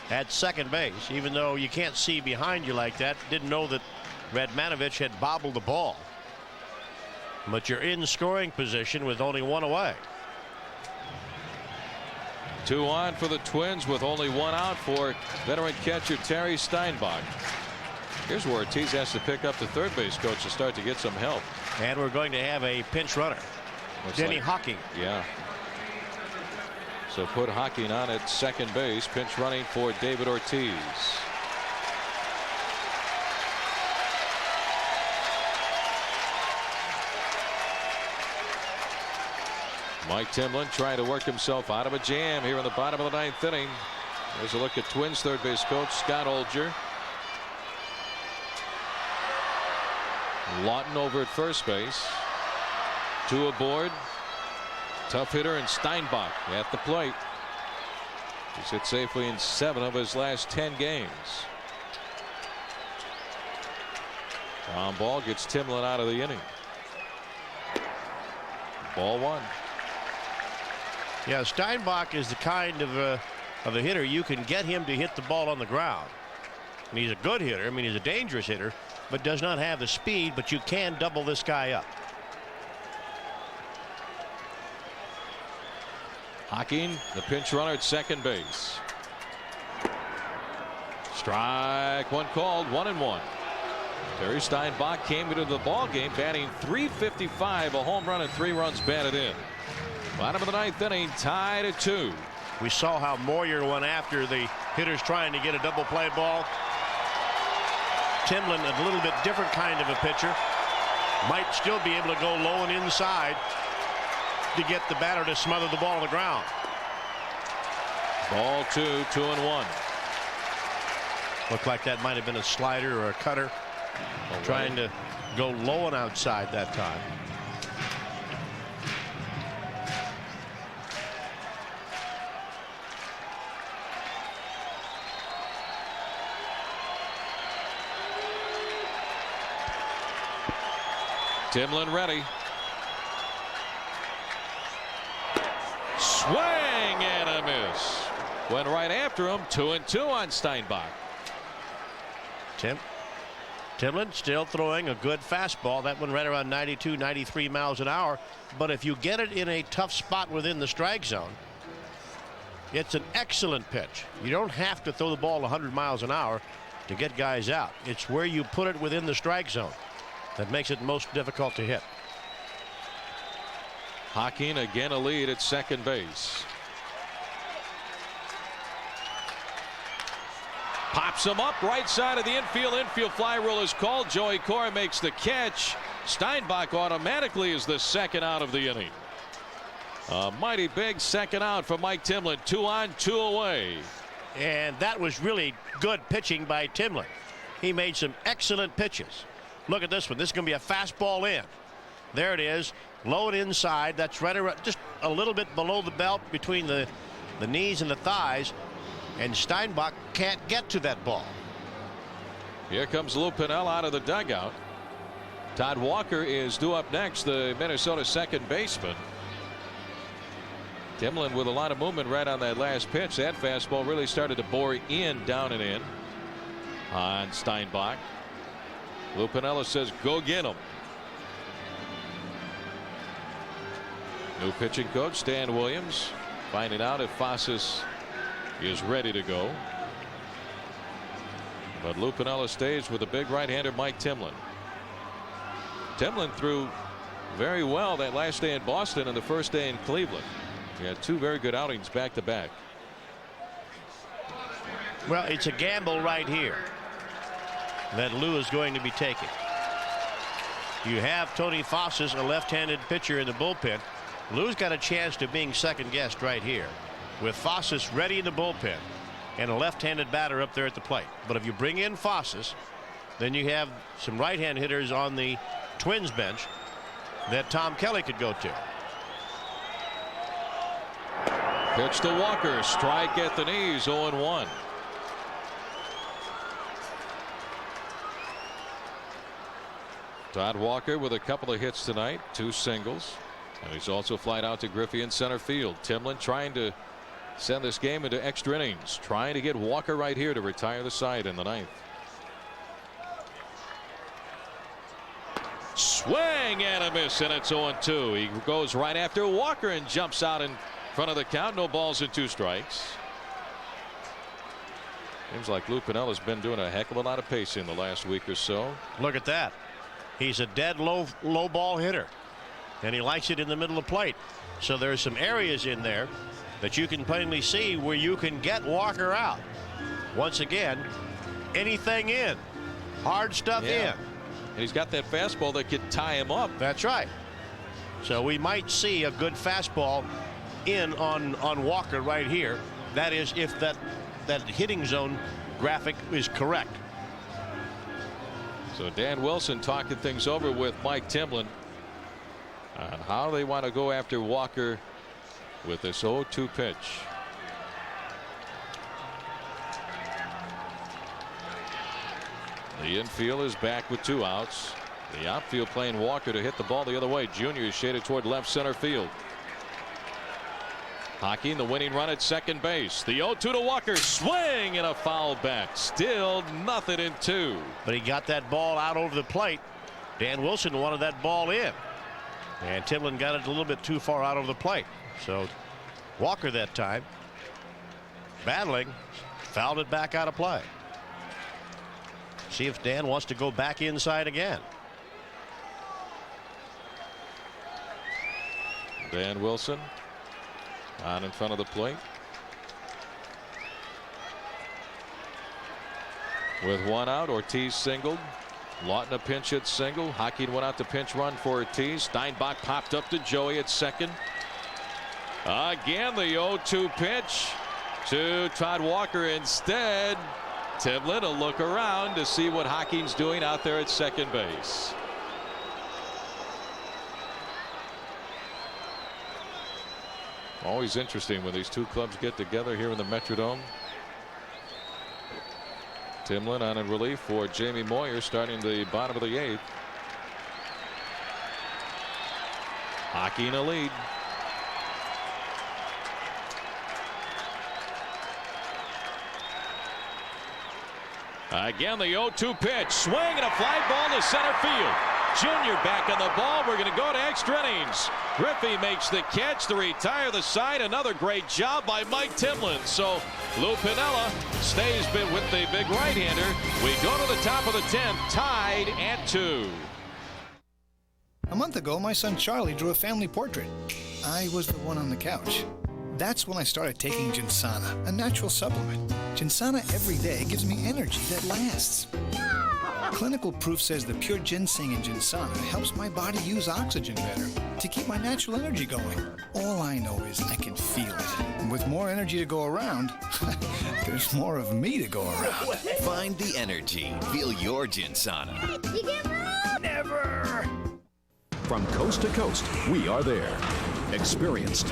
at second base, even though you can't see behind you like that. Didn't know that Radmanovich had bobbled the ball. But you're in scoring position with only one away. 2 on for the Twins with only 1 out for veteran catcher Terry Steinbach. Here's where Ortiz has to pick up the third base coach to start to get some help. And we're going to have a pinch runner. Denny Hocking. Yeah. So put Hocking on at second base, pinch running for David Ortiz. Mike Timlin trying to work himself out of a jam here in the bottom of the ninth inning. There's a look at Twins third base coach Scott Olger. Lawton over at first base. 2 aboard. Tough hitter and Steinbach at the plate. He's hit safely in 7 of his last 10 games. Ground ball gets Timlin out of the inning. Ball 1. Yeah, Steinbach is the kind of a hitter you can get him to hit the ball on the ground. And he's a good hitter. I mean, he's a dangerous hitter, but does not have the speed. But you can double this guy up. Hocking, the pinch runner at second base. Strike 1 called, 1-1. Terry Steinbach came into the ball game batting .355, a home run and 3 runs batted in. Bottom of the ninth inning, tied at 2. We saw how Moyer went after the hitters trying to get a double play ball. Timlin, a little bit different kind of a pitcher, might still be able to go low and inside to get the batter to smother the ball on the ground. Ball 2, 2-1. Looked like that might have been a slider or a cutter. Trying to go low and outside that time. Timlin ready. Swing and a miss. Went right after him. 2-2 on Steinbach. Timlin still throwing a good fastball. That one right around 92, 93 miles an hour. But if you get it in a tough spot within the strike zone, it's an excellent pitch. You don't have to throw the ball 100 miles an hour to get guys out. It's where you put it within the strike zone that makes it most difficult to hit. Hocking again a lead at second base. Pops him up right side of the infield. Infield fly rule is called. Joey Cora makes the catch. Steinbach automatically is the second out of the inning. A mighty big second out for Mike Timlin. 2 on, 2 away. And that was really good pitching by Timlin. He made some excellent pitches. Look at this one. This is going to be a fastball in. There it is. Low and inside. That's right around, just a little bit below the belt between the knees and the thighs. And Steinbach can't get to that ball. Here comes Lou Piniella out of the dugout. Todd Walker is due up next, the Minnesota second baseman. Timlin with a lot of movement right on that last pitch. That fastball really started to bore in, down and in on Steinbach. Lou Piniella says, go get him. New pitching coach Stan Williams finding out if Fossas is ready to go. But Lou Piniella stays with the big right-hander Mike Timlin. Timlin threw very well that last day in Boston and the first day in Cleveland. He had two very good outings back to back. Well, it's a gamble right here that Lou is going to be taking. You have Tony Fossas, a left-handed pitcher, in the bullpen. Lou's got a chance to being second guessed right here with Fossas ready in the bullpen and a left-handed batter up there at the plate. But if you bring in Fossas, then you have some right-hand hitters on the Twins bench that Tom Kelly could go to. Pitch to Walker, strike at the knees, 0-1. Todd Walker with a couple of hits tonight, 2 singles. And he's also flied out to Griffey in center field. Timlin trying to send this game into extra innings, trying to get Walker right here to retire the side in the 9th. Swing and a miss, and it's 0-2. He goes right after Walker and jumps out in front of the count. No balls and 2 strikes. Seems like Lou Piniella's been doing a heck of a lot of pacing the last week or so. Look at that. He's a dead low ball hitter, and he likes it in the middle of the plate. So there's some areas in there that you can plainly see where you can get Walker out. Once again, anything in, hard stuff in. And he's got that fastball that could tie him up. That's right. So we might see a good fastball in on Walker right here. That is, if that hitting zone graphic is correct. So Dan Wilson talking things over with Mike Timlin on how they want to go after Walker with this 0-2 pitch. The infield is back with 2 outs. The outfield playing Walker to hit the ball the other way. Junior is shaded toward left center field. Hocking the winning run at second base. The 0-2 to Walker. Swing and a foul back. Still 0-2. But he got that ball out over the plate. Dan Wilson wanted that ball in. And Timlin got it a little bit too far out over the plate. So Walker that time battling, fouled it back out of play. See if Dan wants to go back inside again. Dan Wilson on in front of the plate. With 1 out, Ortiz singled. Lawton a pinch hit single. Hocking went out to pinch run for Ortiz. Steinbach popped up to Joey at second. Again, the 0-2 pitch to Todd Walker. Instead, Timlin will look around to see what Hocking's doing out there at second base. Always interesting when these 2 clubs get together here in the Metrodome. Timlin on in relief for Jamie Moyer, starting the bottom of the 8th. Hocking a lead. Again, the 0-2 pitch. Swing and a fly ball to center field. Junior back on the ball. We're going to go to extra innings. Griffey makes the catch to retire the side. Another great job by Mike Timlin. So Lou Piniella stays with the big right-hander. We go to the top of the 10th, tied at 2. A month ago, my son Charlie drew a family portrait. I was the one on the couch. That's when I started taking Ginsana, a natural supplement. Ginsana every day gives me energy that lasts. Clinical proof says the pure ginseng in Ginsana helps my body use oxygen better to keep my natural energy going. All I know is I can feel it. And with more energy to go around, there's more of me to go around. Find the energy. Feel your Ginsana. You get round! Never! From coast to coast, we are there. Experienced.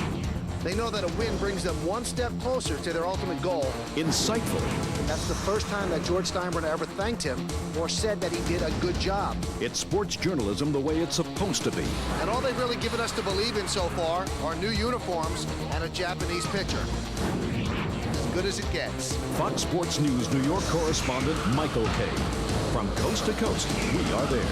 They know that a win brings them one step closer to their ultimate goal. Insightful. That's the first time that George Steinbrenner ever thanked him or said that he did a good job. It's sports journalism the way it's supposed to be. And all they've really given us to believe in so far are new uniforms and a Japanese pitcher. As good as it gets. Fox Sports News New York correspondent Michael Kay. From coast to coast, we are there.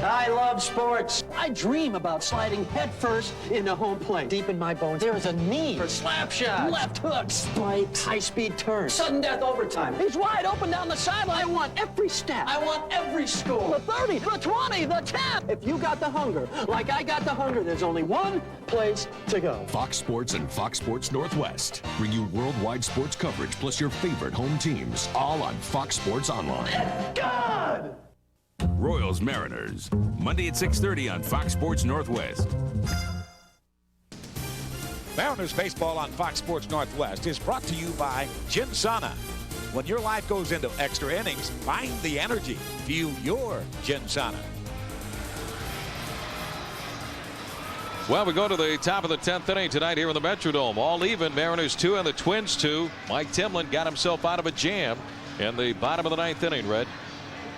I love sports. I dream about sliding headfirst into home plate. Deep in my bones, there is a need for slap shots, left hooks, spikes, high-speed turns, sudden death overtime. He's wide open down the sideline. I want every step. I want every score. The 30, the 20, the 10. If you got the hunger, like I got the hunger, there's only one place to go. Fox Sports and Fox Sports Northwest bring you worldwide sports coverage plus your favorite home teams, all on Fox Sports Online. God! Royals Mariners, Monday at 6:30 on Fox Sports Northwest. Mariners baseball on Fox Sports Northwest is brought to you by Ginsana. When your life goes into extra innings, find the energy. Fuel your Ginsana. Well, we go to the top of the 10th inning tonight here in the Metrodome. All even, Mariners 2 and the Twins 2. Mike Timlin got himself out of a jam in the bottom of the 9th inning, Red.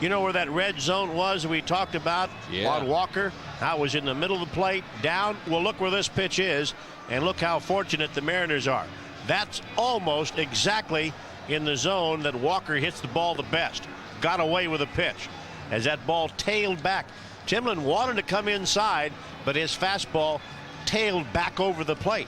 You know where that red zone was we talked about on Walker? That was in the middle of the plate, down. Well, look where this pitch is, and look how fortunate the Mariners are. That's almost exactly in the zone that Walker hits the ball the best. Got away with a pitch as that ball tailed back. Timlin wanted to come inside, but his fastball tailed back over the plate.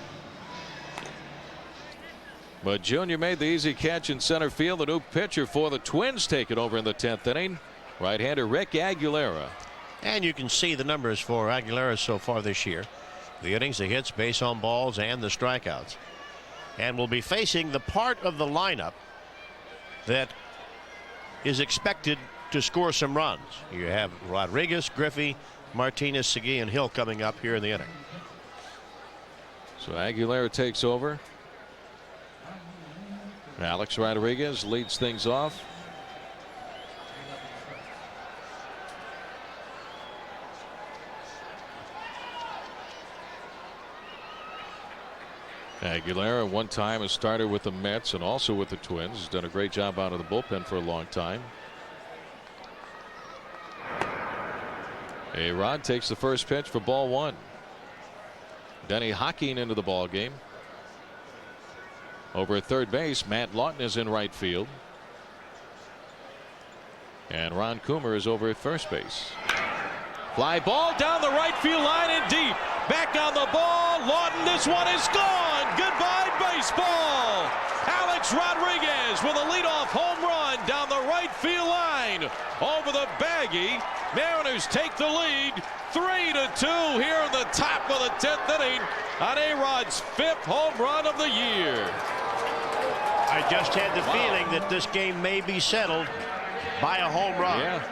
But Junior made the easy catch in center field. The new pitcher for the Twins taking over in the 10th inning. Right-hander Rick Aguilera. And you can see the numbers for Aguilera so far this year. The innings, the hits, base on balls, and the strikeouts. And will be facing the part of the lineup that is expected to score some runs. You have Rodriguez, Griffey, Martinez, Segui, and Hill coming up here in the inning. So Aguilera takes over. Alex Rodriguez leads things off. Aguilera, one time a starter with the Mets and also with the Twins. He's done a great job out of the bullpen for a long time. A-Rod takes the first pitch for ball one. Denny Hocking into the ball game. Over at third base, Matt Lawton is in right field. And Ron Coomer is over at first base. Fly ball down the right field line and deep. Back on the ball. Lawton, this one is gone. Goodbye, baseball. Alex Rodriguez with a leadoff home run down the right field line. Over the baggie. Mariners take the lead 3-2 here in the top of the 10th inning on A-Rod's 5th home run of the year. I just had the feeling that this game may be settled by a home run. Yeah.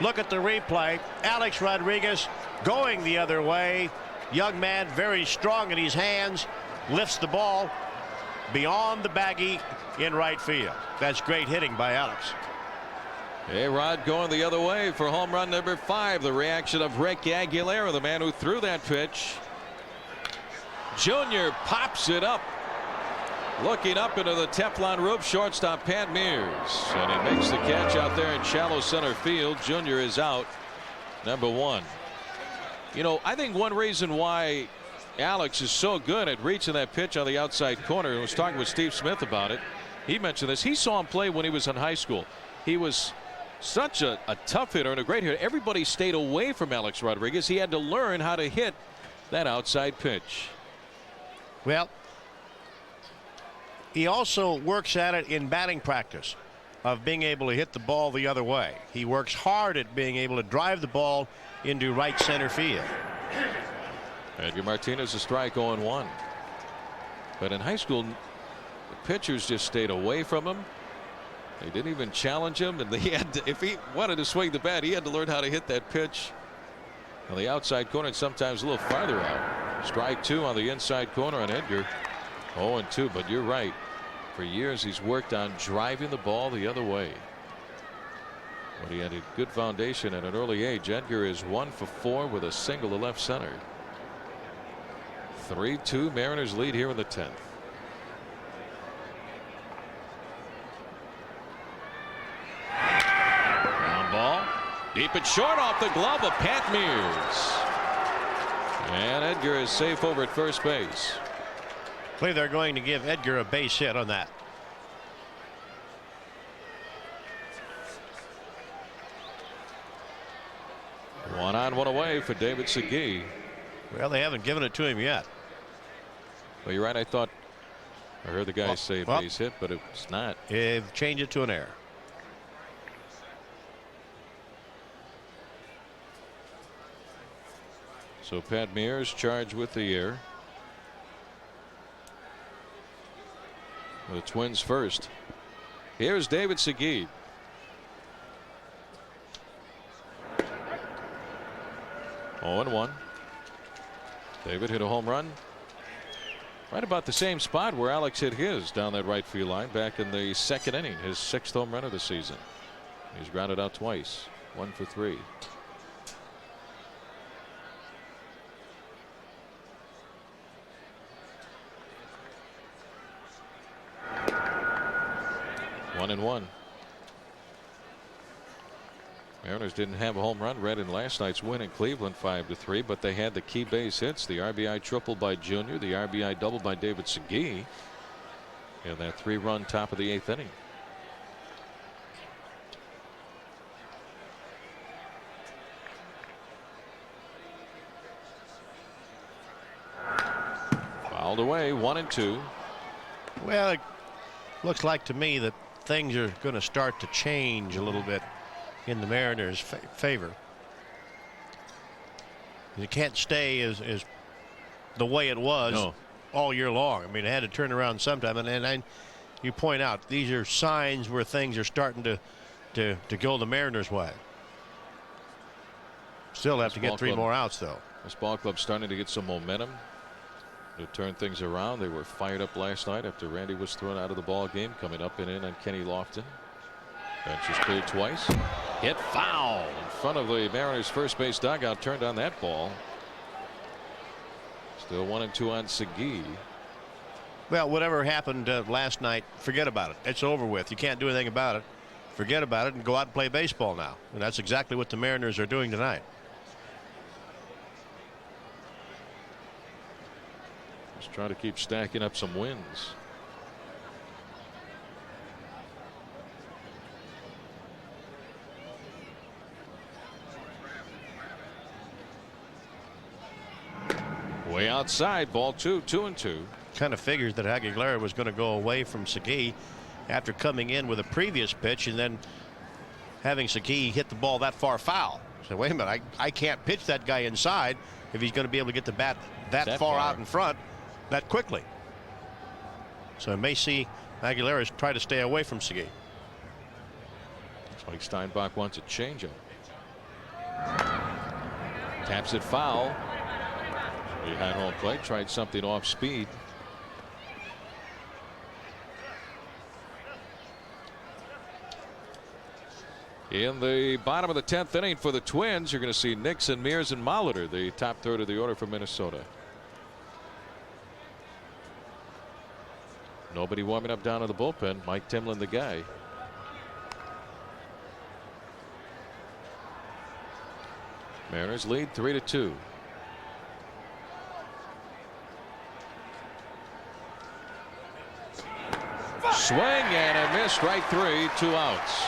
Look at the replay. Alex Rodriguez going the other way. Young man, very strong in his hands, lifts the ball beyond the baggie in right field. That's great hitting by Alex. A-Rod going the other way for home run number 5. The reaction of Rick Aguilera, the man who threw that pitch. Junior pops it up. Looking up into the Teflon roof, shortstop Pat Mears. And he makes the catch out there in shallow center field. Junior is out, number 1. You know, I think one reason why Alex is so good at reaching that pitch on the outside corner, I was talking with Steve Smith about it. He mentioned this. He saw him play when he was in high school. He was such a tough hitter and a great hitter. Everybody stayed away from Alex Rodriguez. He had to learn how to hit that outside pitch. Well, he also works at it in batting practice of being able to hit the ball the other way. He works hard at being able to drive the ball into right center field. Edgar Martinez a strike 0-1. But in high school, the pitchers just stayed away from him. They didn't even challenge him, and he had to, if he wanted to swing the bat, he had to learn how to hit that pitch on the outside corner and sometimes a little farther out. Strike 2 on the inside corner on Edgar. 0-2, but you're right. For years he's worked on driving the ball the other way. But he had a good foundation at an early age. Edgar is 1 for 4 with a single to left center. 3-2 Mariners lead here in the 10th. Ground ball deep and short off the glove of Pat Mears. And Edgar is safe over at first base. I believe they're going to give Edgar a base hit on that. One on, one away for David Segui. Well, they haven't given it to him yet. Well, you're right. I heard the guy say base hit, but it's not. They've changed it to an error. So Pat Mears charged with the error. The Twins first. Here's David Segui. Oh, and 1. David hit a home run right about the same spot where Alex hit his down that right field line back in the 2nd inning, his 6th home run of the season. He's grounded out twice. 1 for 3. One and 1. Mariners didn't have a home run read in last night's win in Cleveland 5-3, but they had the key base hits, the RBI triple by Junior, the RBI double by David Segui, and that 3-run top of the 8th inning. Fouled away, 1 and 2. Well, it looks like to me that things are going to start to change a little bit in the Mariners' favor. You can't stay as the way it was all year long. I mean, it had to turn around sometime, and you point out these are signs where things are starting to go the Mariners' way. Still have to get 3 more outs, though. This ball club's starting to get some momentum to turn things around. They were fired up last night after Randy was thrown out of the ball game, coming up and in on Kenny Lofton. Bench is cleared twice. Hit foul in front of the Mariners first base dugout. Turned on that ball. Still 1 and 2 on Segui. Well, whatever happened last night, forget about it. It's over with. You can't do anything about it. Forget about it and go out and play baseball now. And that's exactly what the Mariners are doing tonight. Just trying to keep stacking up some wins. Way outside, ball 2, 2 and 2. Kind of figures that Aguilera was going to go away from Segui after coming in with a previous pitch and then having Segui hit the ball that far foul. So wait a minute, I can't pitch that guy inside if he's going to be able to get the bat that far out in front that quickly. So I may see Aguilera try to stay away from Segui. Looks like Steinbach wants a changeup. Taps it foul. Behind home plate, tried something off speed. In the bottom of the 10th inning for the Twins, you're going to see Nixon, Mears, and Molitor, the top third of the order for Minnesota. Nobody warming up down in the bullpen. Mike Timlin, the guy. Mariners lead 3-2. Swing and a miss, strike 3, 2 outs.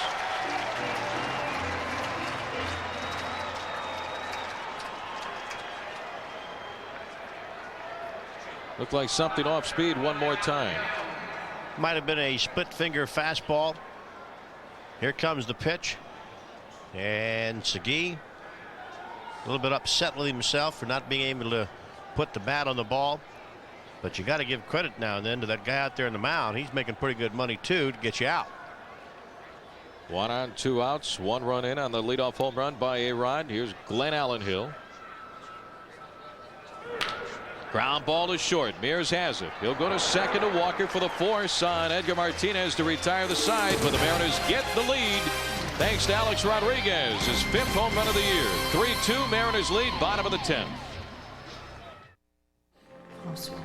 Looked like something off speed one more time. Might have been a split finger fastball. Here comes the pitch. And Segui a little bit upset with himself for not being able to put the bat on the ball. But you got to give credit now and then to that guy out there in the mound. He's making pretty good money too to get you out. 1 on, 2 outs, 1 run in on the leadoff home run by A-Rod. Here's Glenn Allenhill. Ground ball to short. Mears has it. He'll go to second to Walker for the force on Edgar Martinez to retire the side, but the Mariners get the lead Thanks to Alex Rodriguez, his 5th home run of the year. 3-2, Mariners lead, bottom of the 10th. François,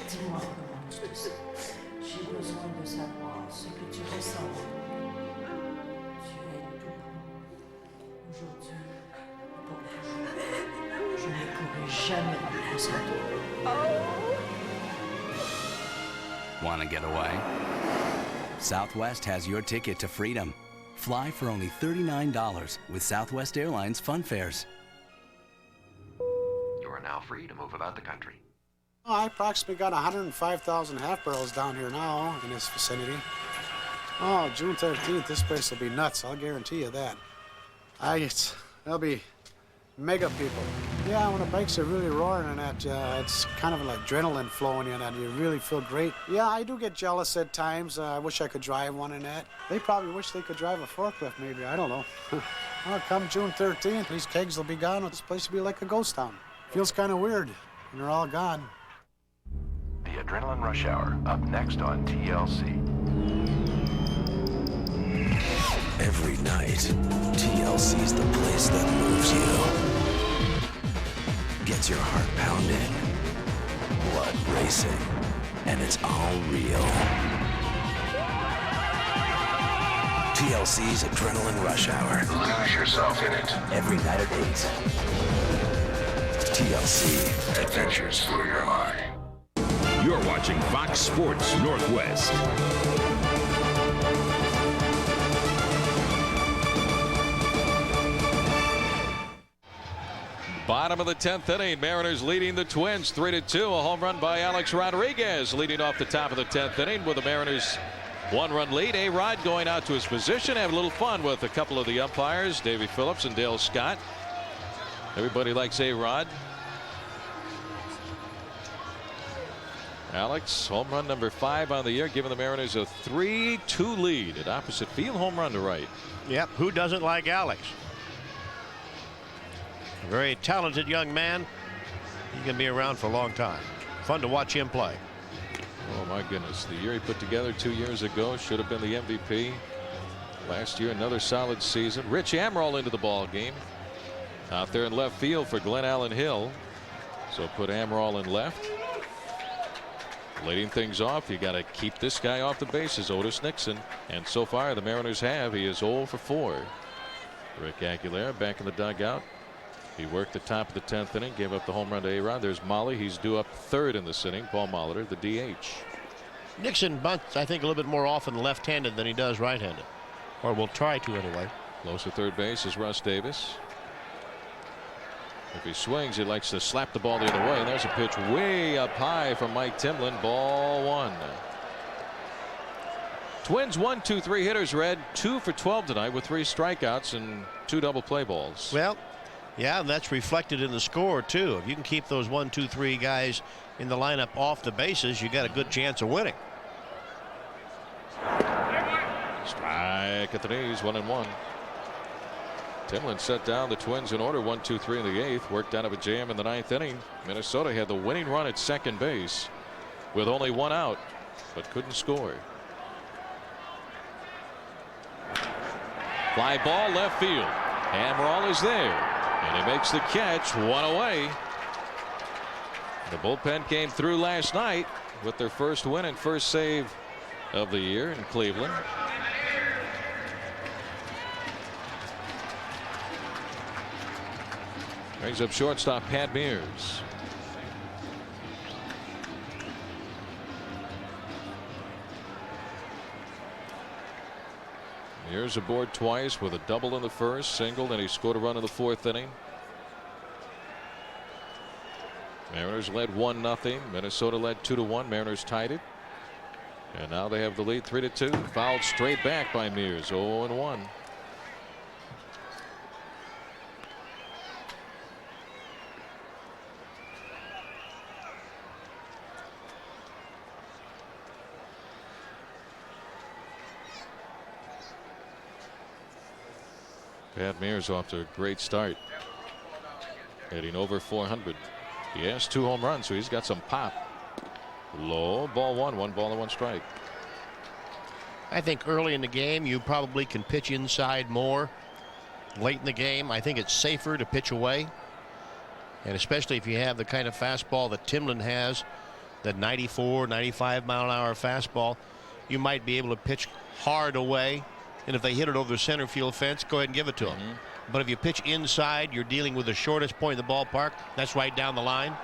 dis-moi comment tu te sens. J'ai besoin de savoir ce que tu ressens. Tu es tout. Aujourd'hui, pour toujours, je ne pourrai jamais vivre sans toi. Want to get away? Southwest has your ticket to freedom. Fly for only $39 with Southwest Airlines Fun Fares. You are now free to move about the country. I approximately got 105,000 half barrels down here now in this vicinity. Oh, June 13th, this place will be nuts. I'll guarantee you that. There'll be mega people. Yeah, when the bikes are really roaring and that, it's kind of like adrenaline flowing in and you really feel great. Yeah, I do get jealous at times. I wish I could drive one in that. They probably wish they could drive a forklift, maybe. I don't know. Well, come June 13th, these kegs will be gone. This place will be like a ghost town. Feels kind of weird, and they're all gone. The Adrenaline Rush Hour, up next on TLC. Every night, TLC's the place that moves you. Gets your heart pounding, blood racing, and it's all real. TLC's Adrenaline Rush Hour. Lose yourself in it. Every night at 8. TLC. Adventures for your heart. You're watching Fox Sports Northwest. Bottom of the 10th inning, Mariners leading the Twins 3-2. A home run by Alex Rodriguez leading off the top of the 10th inning with the Mariners 1-run lead. A-Rod going out to his position, having a little fun with a couple of the umpires, Davey Phillips and Dale Scott. Everybody likes A-Rod. Alex, home run number 5 on the year, giving the Mariners a 3-2 lead at opposite field, home run to right. Yep, who doesn't like Alex? A very talented young man. He can be around for a long time. Fun to watch him play. Oh my goodness, the year he put together 2 years ago should have been the MVP. Last year, another solid season. Rich Amaral into the ball game. Out there in left field for Glenn Allen Hill. So put Amaral in left. Leading things off, you got to keep this guy off the bases, Otis Nixon. And so far, the Mariners have. He is 0 for 4. Rick Aguilera back in the dugout. He worked the top of the 10th inning, gave up the home run to A-Rod. There's Molly. He's due up 3rd in this inning. Paul Molitor, the DH. Nixon bunts, I think, a little bit more often left-handed than he does right-handed. Or will try to anyway. Close to third base is Russ Davis. If he swings, he likes to slap the ball the other way. And there's a pitch way up high from Mike Timlin. Ball 1. Twins 1-2-3 hitters, Red. 2 for 12 tonight with 3 strikeouts and 2 double play balls. Well, yeah, and that's reflected in the score too. If you can keep those 1, 2, 3 guys in the lineup off the bases, you got a good chance of winning. Strike at the knees, 1-1. Timlin set down the Twins in order, 1-2-3 in the 8th. Worked out of a jam in the 9th inning. Minnesota had the winning run at second base with only 1 out, but couldn't score. Fly ball left field. Amaral is there, and he makes the catch. 1 away. The bullpen came through last night with their first win and first save of the year in Cleveland. Brings up shortstop Pat Mears. Mears aboard twice with a double in the first, singled, and he scored a run in the 4th inning. Mariners led 1-0. Minnesota led 2-1. Mariners tied it. And now they have the lead 3-2. Fouled straight back by Mears. 0-1. Pat Mears off to a great start, hitting over 400. He has 2 home runs, so he's got some pop. Low, ball 1, 1 ball and 1 strike. I think early in the game you probably can pitch inside more. Late in the game, I think it's safer to pitch away. And especially if you have the kind of fastball that Timlin has, that 94, 95 mile an hour fastball, you might be able to pitch hard away. And if they hit it over the center field fence, go ahead and give it to them. But if you pitch inside, you're dealing with the shortest point in the ballpark. That's right down the line.